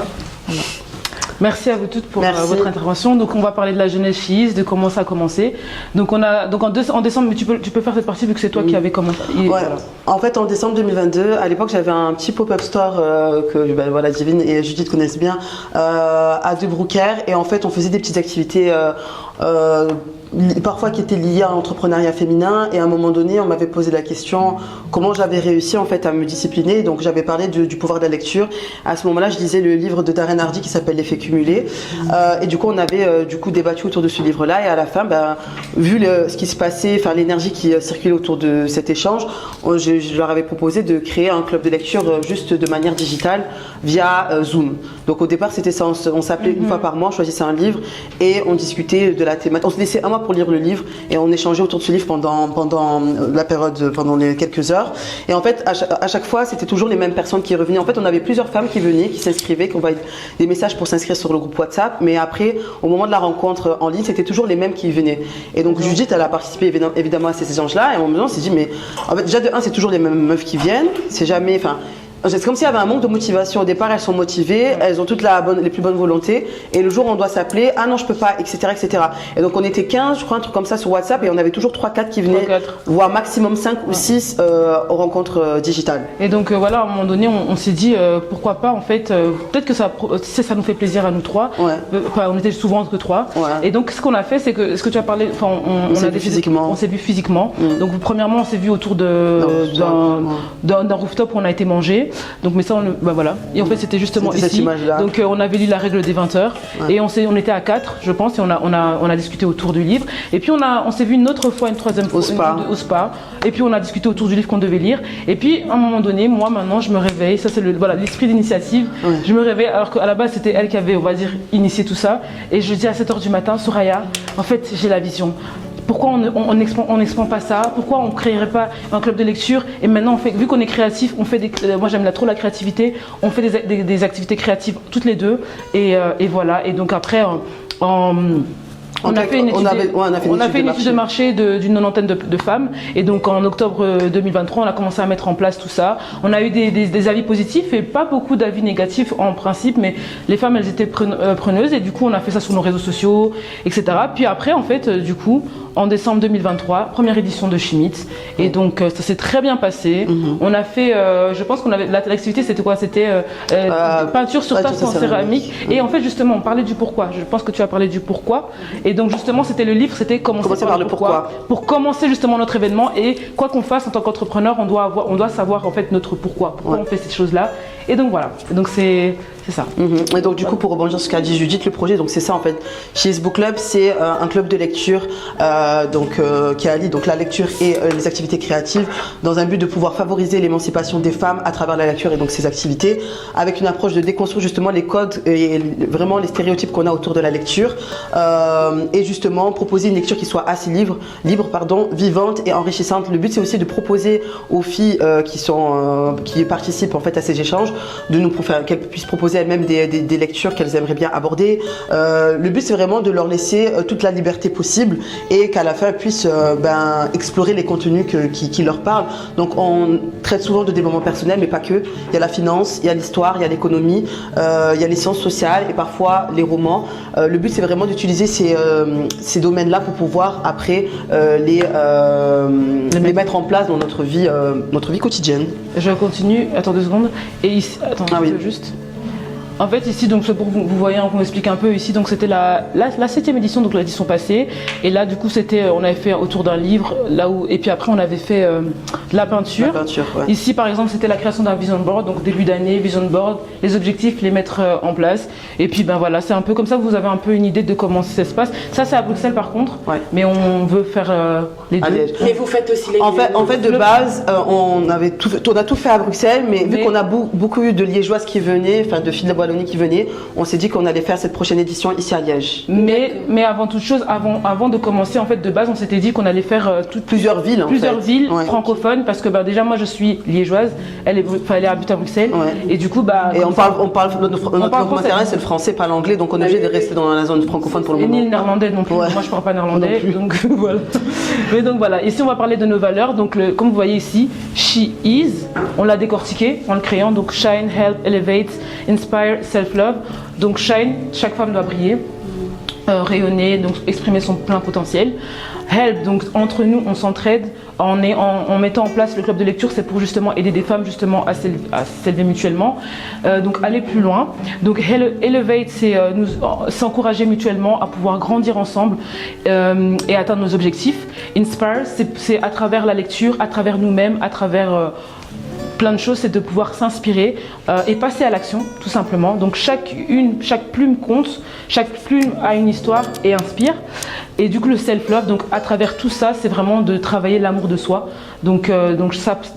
Merci à vous toutes pour votre intervention. Donc on va parler de la jeunesse chiiste, de comment ça a commencé. Donc en décembre, mais tu peux faire cette partie vu que c'est toi qui avais commencé. Voilà. En fait, en décembre 2022, à l'époque, j'avais un petit pop-up store que Divine et Judith connaissent bien à De Brouckère. Et en fait, on faisait des petites activités parfois qui étaient liées à l'entrepreneuriat féminin. Et à un moment donné, on m'avait posé la question comment j'avais réussi en fait à me discipliner. Donc j'avais parlé du pouvoir de la lecture. À ce moment-là, je lisais le livre de Darren Hardy qui s'appelle L'effet cumulé. Et du coup, on avait débattu autour de ce livre-là. Et à la fin, vu ce qui se passait, enfin l'énergie qui circulait autour de cet échange, je leur avais proposé de créer un club de lecture juste de manière digitale via Zoom. Donc au départ, c'était ça. On s'appelait une fois par mois, on choisissait un livre et on discutait de la thématique. On se laissait un mois pour lire le livre et on échangeait autour de ce livre pendant la période, pendant les quelques heures. Et en fait, à chaque fois, c'était toujours les mêmes personnes qui revenaient. En fait, on avait plusieurs femmes qui venaient, qui s'inscrivaient, qui envoyaient des messages pour s'inscrire sur le groupe WhatsApp. Mais après, au moment de la rencontre en ligne, c'était toujours les mêmes qui venaient. Et donc Judith, elle a participé évidemment à ces échanges-là. Et à un moment, on s'est dit, mais en fait, déjà de un, c'est toujours les mêmes meufs qui viennent. C'est jamais, c'est comme s'il y avait un manque de motivation. Au départ, elles sont motivées, elles ont toutes les plus bonnes volontés. Et le jour où on doit s'appeler, ah non, je peux pas, etc., etc. Et donc, on était 15, je crois, un truc comme ça sur WhatsApp. Et on avait toujours 3-4 qui venaient, voire maximum 5 ou 6 aux rencontres digitales. Et donc, voilà, à un moment donné, on s'est dit, pourquoi pas, en fait, peut-être que ça nous fait plaisir à nous trois. On était souvent que 3. Et donc, ce qu'on a fait, c'est que, ce que tu as parlé, on s'est vu physiquement. Donc, premièrement, on s'est vu autour d'un rooftop où on a été manger. Donc, mais ça, voilà. Et en fait, c'était justement ici. Donc, on avait lu la règle des 20 heures. Et on était à 4, je pense, et on a discuté autour du livre. Et puis, on s'est vu une autre fois, une troisième fois, au spa. Et puis, on a discuté autour du livre qu'on devait lire. Et puis, à un moment donné, moi, maintenant, je me réveille. Ça, c'est l'esprit d'initiative. Je me réveille, alors qu'à la base, c'était elle qui avait, on va dire, initié tout ça. Et je dis à 7 h du matin, Soraya, en fait, j'ai la vision. Pourquoi on n'expand pas ça? Pourquoi on ne créerait pas un club de lecture? Et maintenant, vu qu'on est créatif, on fait moi j'aime trop la créativité, on fait des activités créatives toutes les deux. Et voilà. Et donc après, on a fait une étude de marché d'une 90aine de femmes. Et donc en octobre 2023, on a commencé à mettre en place tout ça. On a eu des avis positifs et pas beaucoup d'avis négatifs en principe, mais les femmes, elles étaient preneuses. Et du coup, on a fait ça sur nos réseaux sociaux, etc. Puis après, en fait, du coup, en décembre 2023, première édition de Schmitz. Et donc, ça s'est très bien passé. On a fait, je pense qu'on avait, l'activité, c'était quoi? C'était peinture sur tasse en céramique. Et en fait, justement, on parlait du pourquoi. Je pense que tu as parlé du pourquoi. Et donc, justement, c'était le livre, c'était commencer par le pourquoi. Pour commencer justement notre événement. Et quoi qu'on fasse en tant qu'entrepreneur, on doit savoir en fait notre pourquoi. Pourquoi on fait cette chose-là. Et donc, voilà. Et donc, c'est ça. Et donc, du coup, pour rebondir sur ce qu'a dit Judith, le projet, donc c'est ça en fait. Chez Book Club, c'est un club de lecture qui allie donc la lecture et les activités créatives dans un but de pouvoir favoriser l'émancipation des femmes à travers la lecture et donc ces activités, avec une approche de déconstruire justement les codes et vraiment les stéréotypes qu'on a autour de la lecture et justement proposer une lecture qui soit assez libre, vivante et enrichissante. Le but, c'est aussi de proposer aux filles qui participent en fait à ces échanges qu'elles puissent proposer elles-mêmes des lectures qu'elles aimeraient bien aborder. Le but, c'est vraiment de leur laisser toute la liberté possible et qu'à la fin, elles puissent explorer les contenus qui leur parlent. Donc, on traite souvent de développement personnel, mais pas que. Il y a la finance, il y a l'histoire, il y a l'économie, il y a les sciences sociales et parfois les romans. Le but, c'est vraiment d'utiliser ces domaines-là pour pouvoir, après, les mettre en place dans notre vie quotidienne. Je continue, attends 2 secondes. Et ici, attends, juste. En fait, ici, donc, pour vous voyez, on explique un peu ici, donc c'était la 7e édition, donc l'édition passée. Et là, du coup, on avait fait autour d'un livre, et puis après, on avait fait de la peinture. Ouais. Ici, par exemple, c'était la création d'un vision board, donc début d'année, vision board, les objectifs, les mettre en place. Et puis, voilà, c'est un peu comme ça, vous avez un peu une idée de comment ça se passe. Ça, c'est à Bruxelles, par contre, mais on veut faire les deux. Mais vous faites aussi les deux. En fait, de base, on a tout fait à Bruxelles, mais vu qu'on a beaucoup eu de Liégeoises qui venaient, enfin de filles de Wallonie qui venaient, on s'est dit qu'on allait faire cette prochaine édition ici à Liège. Mais avant toute chose, avant de commencer, en fait, de base, on s'était dit qu'on allait faire plusieurs villes francophones, parce que déjà moi je suis liégeoise, elle habite à Bruxelles, et du coup on parle notre langue maternelle, c'est le français, pas l'anglais, donc on est obligé de rester dans la zone francophone pour le moment. Et ni le néerlandais non plus. Moi je parle pas néerlandais, donc voilà. Mais donc voilà. Ici on va parler de nos valeurs. Donc comme vous voyez ici, She Is, on l'a décortiqué en le créant. Donc Shine, Help, Elevate, Inspire, Self-Love. Donc Shine, chaque femme doit briller, rayonner, donc exprimer son plein potentiel. Help, donc entre nous on s'entraide en mettant en place le club de lecture, c'est pour justement aider des femmes justement à s'élever mutuellement, donc aller plus loin. Donc Elevate, c'est s'encourager mutuellement à pouvoir grandir ensemble et atteindre nos objectifs. Inspire, c'est à travers la lecture, à travers nous-mêmes, à travers plein de choses, c'est de pouvoir s'inspirer et passer à l'action, tout simplement. Donc chaque plume compte, chaque plume a une histoire et inspire. Et du coup le self-love, donc à travers tout ça, c'est vraiment de travailler l'amour de soi. Donc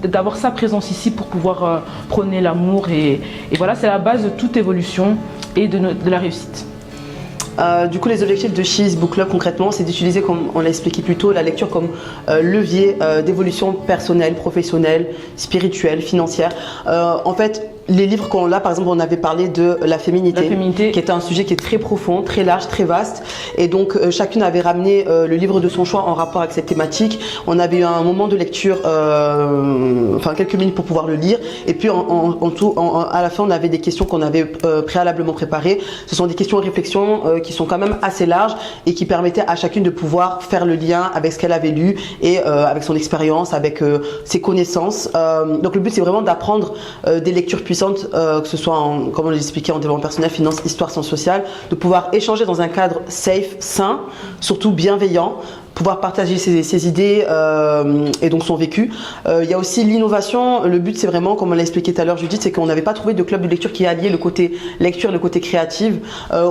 d'avoir sa présence ici pour pouvoir prôner l'amour et voilà, c'est la base de toute évolution et de la réussite. Du coup, les objectifs de She's Book Club, concrètement, c'est d'utiliser, comme on l'a expliqué plus tôt, la lecture comme levier d'évolution personnelle, professionnelle, spirituelle, financière. En fait, les livres qu'on a, par exemple, on avait parlé de la féminité, qui était un sujet qui est très profond, très large, très vaste. Et donc, chacune avait ramené le livre de son choix en rapport avec cette thématique. On avait eu un moment de lecture, quelques minutes pour pouvoir le lire. Et puis, à la fin, on avait des questions qu'on avait préalablement préparées. Ce sont des questions et réflexions qui sont quand même assez larges et qui permettaient à chacune de pouvoir faire le lien avec ce qu'elle avait lu et avec son expérience, avec ses connaissances. Donc, le but, c'est vraiment d'apprendre des lectures puissantes, que ce soit, comme on l'a expliqué, en développement personnel, finance, histoire, sciences sociales, de pouvoir échanger dans un cadre safe, sain, surtout bienveillant, pouvoir partager ses idées et donc son vécu. Il y a aussi l'innovation. Le but, c'est vraiment, comme on l'a expliqué tout à l'heure, Judith, c'est qu'on n'avait pas trouvé de club de lecture qui alliait le côté lecture et le côté créatif,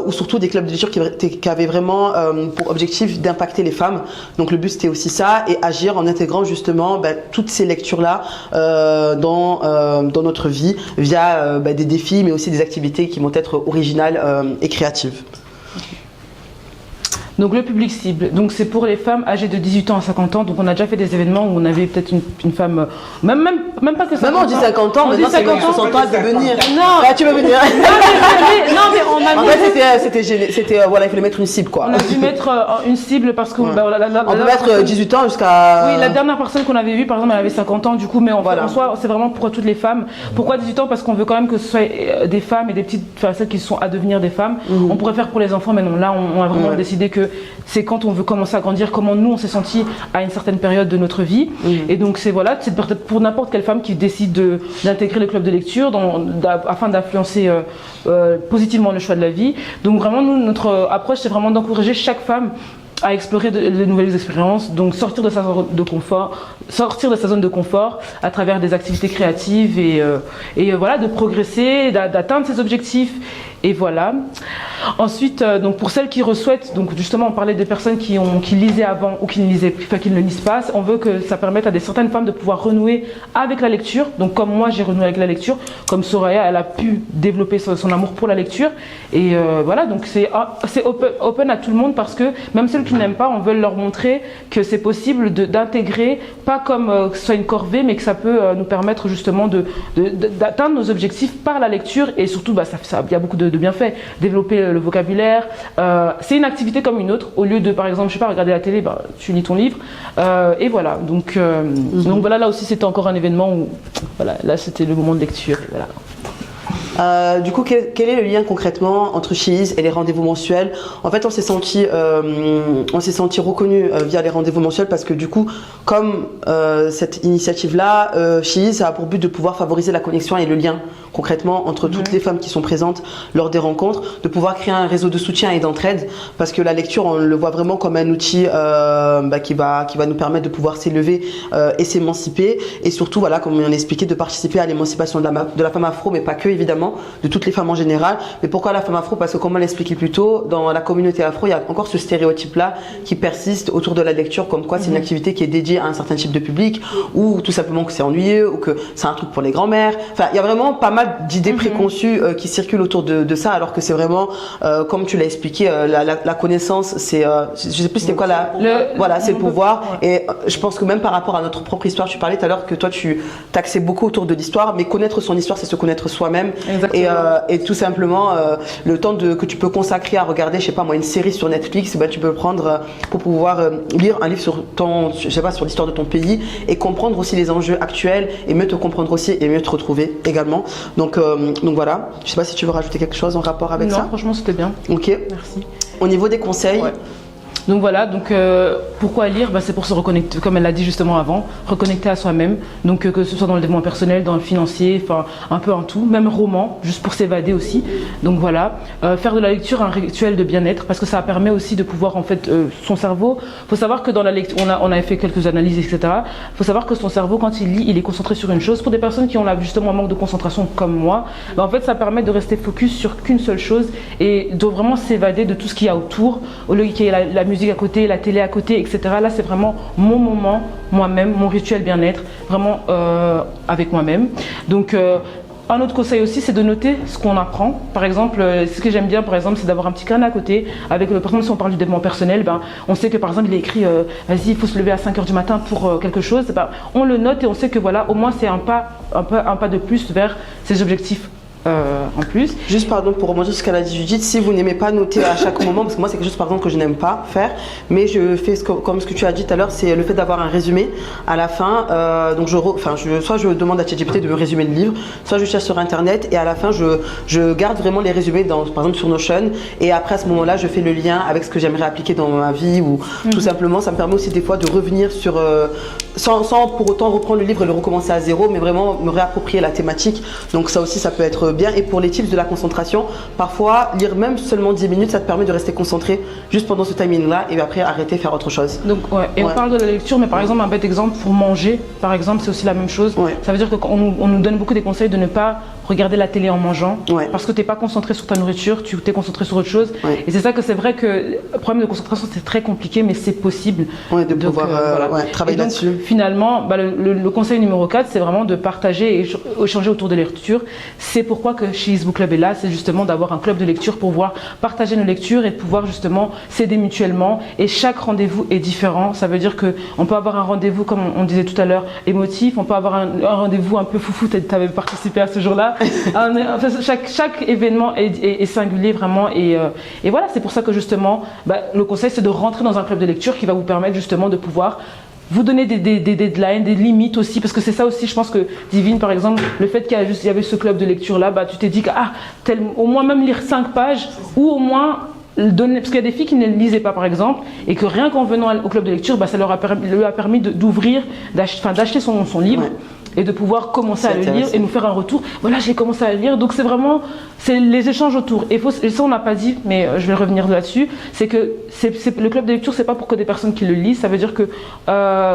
ou surtout des clubs de lecture qui avaient vraiment pour objectif d'impacter les femmes. Donc le but, c'était aussi ça, et agir en intégrant justement toutes ces lectures-là dans notre vie via des défis, mais aussi des activités qui vont être originales et créatives. Donc le public cible, donc c'est pour les femmes âgées de 18 ans à 50 ans. Donc on a déjà fait des événements où on avait peut-être une femme, même pas que 50 ans. Même on dit 50 ans, on mais dit 50 ans, 60 ans de venir. Non, tu veux venir. Non mais on a en fait c'était voilà, il fallait mettre une cible quoi. On a dû mettre une cible parce que on peut mettre 18 ans jusqu'à. Oui, la dernière personne qu'on avait vue par exemple, elle avait 50 ans du coup, mais en soi c'est vraiment pour toutes les femmes. Pourquoi 18 ans? Parce qu'on veut quand même que ce soit des femmes et des petites, celles qui sont à devenir des femmes. On pourrait faire pour les enfants, mais non, là on a vraiment décidé que c'est quand on veut commencer à grandir, comment nous on s'est senti à une certaine période de notre vie. Et donc c'est pour n'importe quelle femme qui décide d'intégrer le club de lecture afin d'influencer positivement le choix de la vie. Donc vraiment nous, notre approche, c'est vraiment d'encourager chaque femme à explorer de nouvelles expériences, donc sortir de sa zone de confort à travers des activités créatives et voilà, de progresser, d'atteindre ses objectifs, et voilà. Ensuite, donc pour celles qui souhaitent, donc justement on parlait des personnes qui lisaient avant ou qui ne lisaient, enfin, qui ne le lisent pas, on veut que ça permette à certaines femmes de pouvoir renouer avec la lecture. Donc comme moi j'ai renoué avec la lecture, comme Soraya elle a pu développer son amour pour la lecture. Et voilà, donc c'est open à tout le monde parce que même celles qui n'aiment pas, on veut leur montrer que c'est possible d'intégrer, pas comme que ce soit une corvée, mais que ça peut nous permettre justement d'atteindre nos objectifs par la lecture. Et surtout, il y a beaucoup de bienfaits. Développer le vocabulaire, c'est une activité comme une autre. Au lieu de, par exemple, je sais pas, regarder la télé, tu lis ton livre. Et voilà, donc voilà, là aussi c'était encore un événement où, voilà, là c'était le moment de lecture. Et voilà. Du coup, quel est le lien concrètement entre She's et les rendez-vous mensuels? En fait, on s'est senti reconnu via les rendez-vous mensuels parce que du coup, comme cette initiative-là, She's a pour but de pouvoir favoriser la connexion et le lien concrètement entre toutes les femmes qui sont présentes lors des rencontres, de pouvoir créer un réseau de soutien et d'entraide parce que la lecture, on le voit vraiment comme un outil qui va nous permettre de pouvoir s'élever et s'émanciper et surtout, voilà, comme on expliqué, de participer à l'émancipation de la femme afro, mais pas que évidemment, de toutes les femmes en général. Mais pourquoi la femme afro? Parce que comme on l'expliquait plus tôt, dans la communauté afro, il y a encore ce stéréotype-là qui persiste autour de la lecture, comme quoi c'est une activité qui est dédiée à un certain type de public, ou tout simplement que c'est ennuyeux, ou que c'est un truc pour les grands-mères. Enfin, il y a vraiment pas mal d'idées préconçues qui circulent autour de ça, alors que c'est vraiment, comme tu l'as expliqué, la connaissance, c'est, je sais plus c'était quoi voilà, c'est le pouvoir. Et je pense que même par rapport à notre propre histoire, tu parlais tout à l'heure que toi tu t'axais beaucoup autour de l'histoire, mais connaître son histoire, c'est se connaître soi-même. Et tout simplement, le temps que tu peux consacrer à regarder, je sais pas moi, une série sur Netflix, tu peux le prendre pour pouvoir lire un livre sur sur l'histoire de ton pays et comprendre aussi les enjeux actuels et mieux te comprendre aussi et mieux te retrouver également. Donc voilà, je sais pas si tu veux rajouter quelque chose en rapport avec ça. Non, franchement c'était bien. Ok. Merci. Au niveau des conseils. Ouais. Donc voilà, pourquoi lire? C'est pour se reconnecter, comme elle l'a dit justement avant, reconnecter à soi-même. Donc que ce soit dans le développement personnel, dans le financier, enfin un peu en tout, même roman, juste pour s'évader aussi. Donc voilà, faire de la lecture un rituel de bien-être parce que ça permet aussi de pouvoir en fait son cerveau. Faut savoir que dans la lecture, on a fait quelques analyses, etc. Faut savoir que son cerveau quand il lit, il est concentré sur une chose. Pour des personnes qui ont justement un manque de concentration comme moi, en fait ça permet de rester focus sur qu'une seule chose et de vraiment s'évader de tout ce qu'il y a autour, au lieu qu'il y ait la musique à côté, la télé à côté, etc. Là, c'est vraiment mon moment, moi-même, mon rituel bien-être, vraiment avec moi-même. Donc, un autre conseil aussi, c'est de noter ce qu'on apprend. Par exemple, ce que j'aime bien, par exemple, c'est d'avoir un petit carnet à côté. Avec, par exemple, si on parle du développement personnel, on sait que, par exemple, il est écrit vas-y, il faut se lever à 5h du matin pour quelque chose. On le note et on sait que, voilà, au moins, c'est un pas de plus vers ses objectifs. En plus. Juste pardon pour rebondir sur ce qu'elle a dit Judith, si vous n'aimez pas noter à chaque moment, parce que moi c'est quelque chose par exemple que je n'aime pas faire, mais je fais comme ce que tu as dit tout à l'heure, c'est le fait d'avoir un résumé à la fin. Donc soit je demande à ChatGPT de me résumer le livre, soit je cherche sur internet et à la fin je garde vraiment les résumés par exemple sur Notion et après à ce moment-là je fais le lien avec ce que j'aimerais appliquer dans ma vie ou tout simplement ça me permet aussi des fois de revenir sur sans pour autant reprendre le livre et le recommencer à zéro, mais vraiment me réapproprier la thématique. Donc ça aussi ça peut être bien. Et pour les tips de la concentration, parfois lire même seulement 10 minutes, ça te permet de rester concentré juste pendant ce timing-là et après arrêter, faire autre chose. Donc on parle de la lecture, mais par exemple un bête exemple pour manger, par exemple, c'est aussi la même chose. Ça veut dire qu'on nous donne beaucoup des conseils de ne pas regarder la télé en mangeant parce que tu n'es pas concentré sur ta nourriture, tu t'es concentré sur autre chose. Et c'est ça que c'est vrai que le problème de concentration c'est très compliqué, mais c'est possible de pouvoir travailler là-dessus. Finalement, le conseil numéro 4, c'est vraiment de partager et échanger autour de la lecture. C'est pourquoi que She's Book Club est là, c'est justement d'avoir un club de lecture pour pouvoir partager nos lectures et pouvoir justement s'aider mutuellement. Et chaque rendez-vous est différent. Ça veut dire qu'on peut avoir un rendez-vous, comme on disait tout à l'heure, émotif. On peut avoir un rendez-vous un peu foufou. Tu avais participé à ce jour-là. Chaque événement est singulier vraiment. Et voilà, c'est pour ça que justement, le conseil, c'est de rentrer dans un club de lecture qui va vous permettre justement de pouvoir vous donner des deadlines, des limites aussi, parce que c'est ça aussi, je pense que Divine, par exemple, le fait qu'il y avait ce club de lecture là, tu t'es dit que au moins même lire 5 pages, ou au moins donner, parce qu'il y a des filles qui ne lisaient pas par exemple, et que rien qu'en venant au club de lecture, ça lui a permis d'ouvrir, d'acheter son livre. et de pouvoir commencer à le lire et nous faire un retour. Voilà, j'ai commencé à le lire. Donc c'est les échanges autour. Et ça, on n'a pas dit, mais je vais revenir là-dessus. C'est que le club de lecture, c'est pas pour que des personnes qui le lisent. Ça veut dire que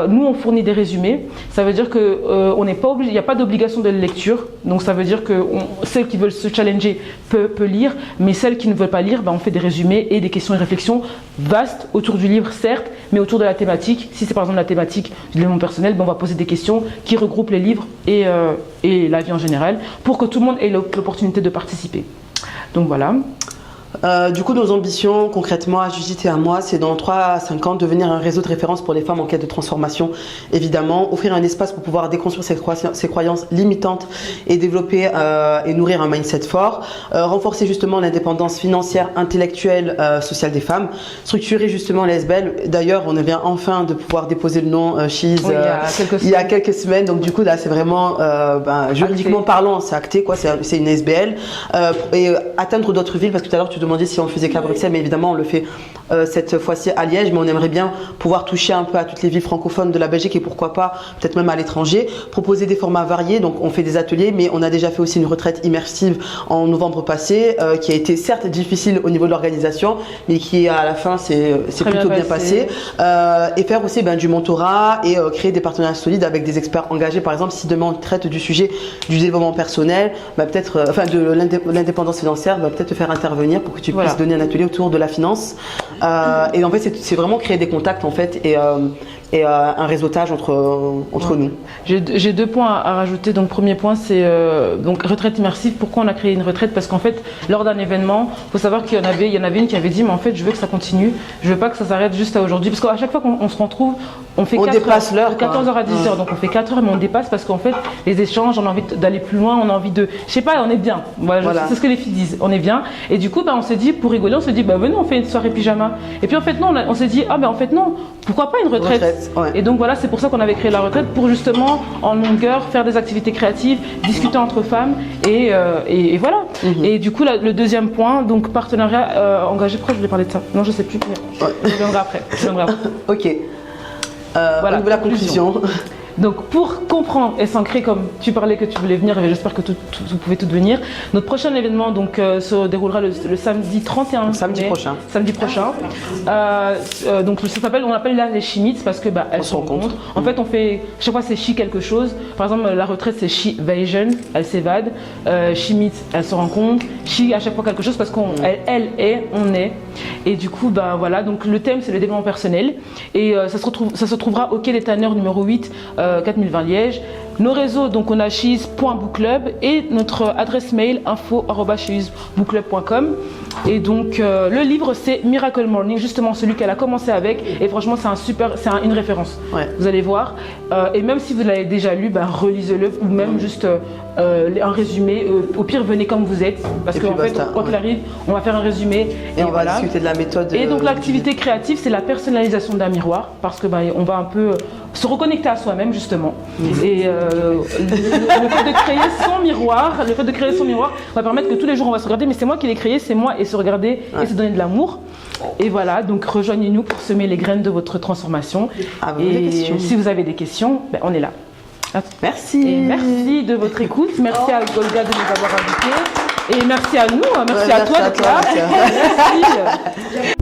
nous, on fournit des résumés. Ça veut dire que on n'est pas obligé. Il n'y a pas d'obligation de lecture. Donc ça veut dire que celles qui veulent se challenger peuvent lire, mais celles qui ne veulent pas lire, on fait des résumés et des questions et réflexions vastes autour du livre, certes, mais autour de la thématique. Si c'est par exemple la thématique du développement personnel, on va poser des questions qui regroupent les livres et la vie en général pour que tout le monde ait l'opportunité de participer. Donc voilà. Du coup, nos ambitions, concrètement, à Judith et à moi, c'est dans 3 à 5 ans devenir un réseau de référence pour les femmes en quête de transformation, évidemment, offrir un espace pour pouvoir déconstruire ces croyances limitantes et développer et nourrir un mindset fort, renforcer justement l'indépendance financière, intellectuelle, sociale des femmes, structurer justement les SBL. D'ailleurs, on vient enfin de pouvoir déposer le nom She's il y a quelques semaines, donc du coup, là, c'est vraiment, juridiquement parlant, c'est acté, quoi, c'est une SBL, et atteindre d'autres villes, parce que tout à l'heure, tu demandais si on le faisait qu'à Bruxelles, mais évidemment on le fait cette fois-ci à Liège, mais on aimerait bien pouvoir toucher un peu à toutes les villes francophones de la Belgique et pourquoi pas peut-être même à l'étranger, proposer des formats variés. Donc on fait des ateliers, mais on a déjà fait aussi une retraite immersive en novembre passé qui a été certes difficile au niveau de l'organisation, mais qui à la fin c'est plutôt bien passé. Et faire aussi du mentorat et créer des partenariats solides avec des experts engagés. Par exemple, si demain on traite du sujet du développement personnel, peut-être de l'indépendance financière, peut-être te faire intervenir pour que tu puisses donner un atelier autour de la finance. Et en fait, c'est vraiment créer des contacts en fait et un réseautage entre nous. J'ai 2 points à rajouter. Donc premier point, c'est donc retraite immersive. Pourquoi on a créé une retraite? Parce qu'en fait, lors d'un événement, il faut savoir qu'il y en avait une qui avait dit mais en fait, je veux que ça continue. Je veux pas que ça s'arrête juste à aujourd'hui. Parce qu'à chaque fois qu'on se retrouve, on fait 4 dépasse l'heure, 14h à 18h. Donc on fait 4 heures, mais on dépasse parce qu'en fait, les échanges, on a envie d'aller plus loin, on a envie de, je sais pas, on est bien. Voilà. C'est ce que les filles disent. On est bien. Et du coup, on s'est dit, pour rigoler, on s'est dit, venez, on fait une soirée pyjama. Et puis en fait, non, on s'est dit, en fait non, pourquoi pas une retraite? Et donc voilà, c'est pour ça qu'on avait créé la retraite, pour justement en longueur faire des activités créatives, discuter entre femmes et voilà. Et du coup, le deuxième point, donc partenariat engagé. Pourquoi je voulais parler de ça? Non, je sais plus. Je viendrai après. Ok. Voilà, la conclusion. Donc pour comprendre et s'ancrer, comme tu parlais que tu voulais venir, et j'espère que vous pouvez toutes venir, notre prochain événement se déroulera le samedi 31 mai. Samedi prochain. Donc on appelle là les She-Meets parce que elles se rencontrent. En fait, on fait, chaque fois c'est She quelque chose. Par exemple, la retraite c'est She-Vasion, elle s'évade. She-Meets, elle se rencontre. She à chaque fois quelque chose parce qu'on elle est, on est. Et du coup, voilà, donc le thème c'est le développement personnel. Et ça se trouvera au quai des Tanneurs numéro 8, 4020 Liège. Nos réseaux, donc on a she's.bookclub et notre adresse mail info@she'sbookclub.com. Et donc le livre c'est Miracle Morning, justement celui qu'elle a commencé avec, et franchement c'est une référence. Vous allez voir. Et même si vous l'avez déjà lu, relisez-le, ou même juste un résumé. Au pire, venez comme vous êtes, parce qu'en fait, quand il arrive, on va faire un résumé et on va discuter de la méthode. Et donc l'activité créative, c'est la personnalisation d'un miroir, parce que on va un peu se reconnecter à soi-même justement. Et le fait de créer son miroir, va permettre que tous les jours on va se regarder, mais c'est moi qui l'ai créé, c'est moi, et se regarder et se donner de l'amour. Et voilà, donc rejoignez-nous pour semer les graines de votre transformation. Et si vous avez des questions, on est là. Merci. Et merci de votre écoute. Merci à Golga de nous avoir invités. Et merci à nous. Merci à toi d'être là. Merci.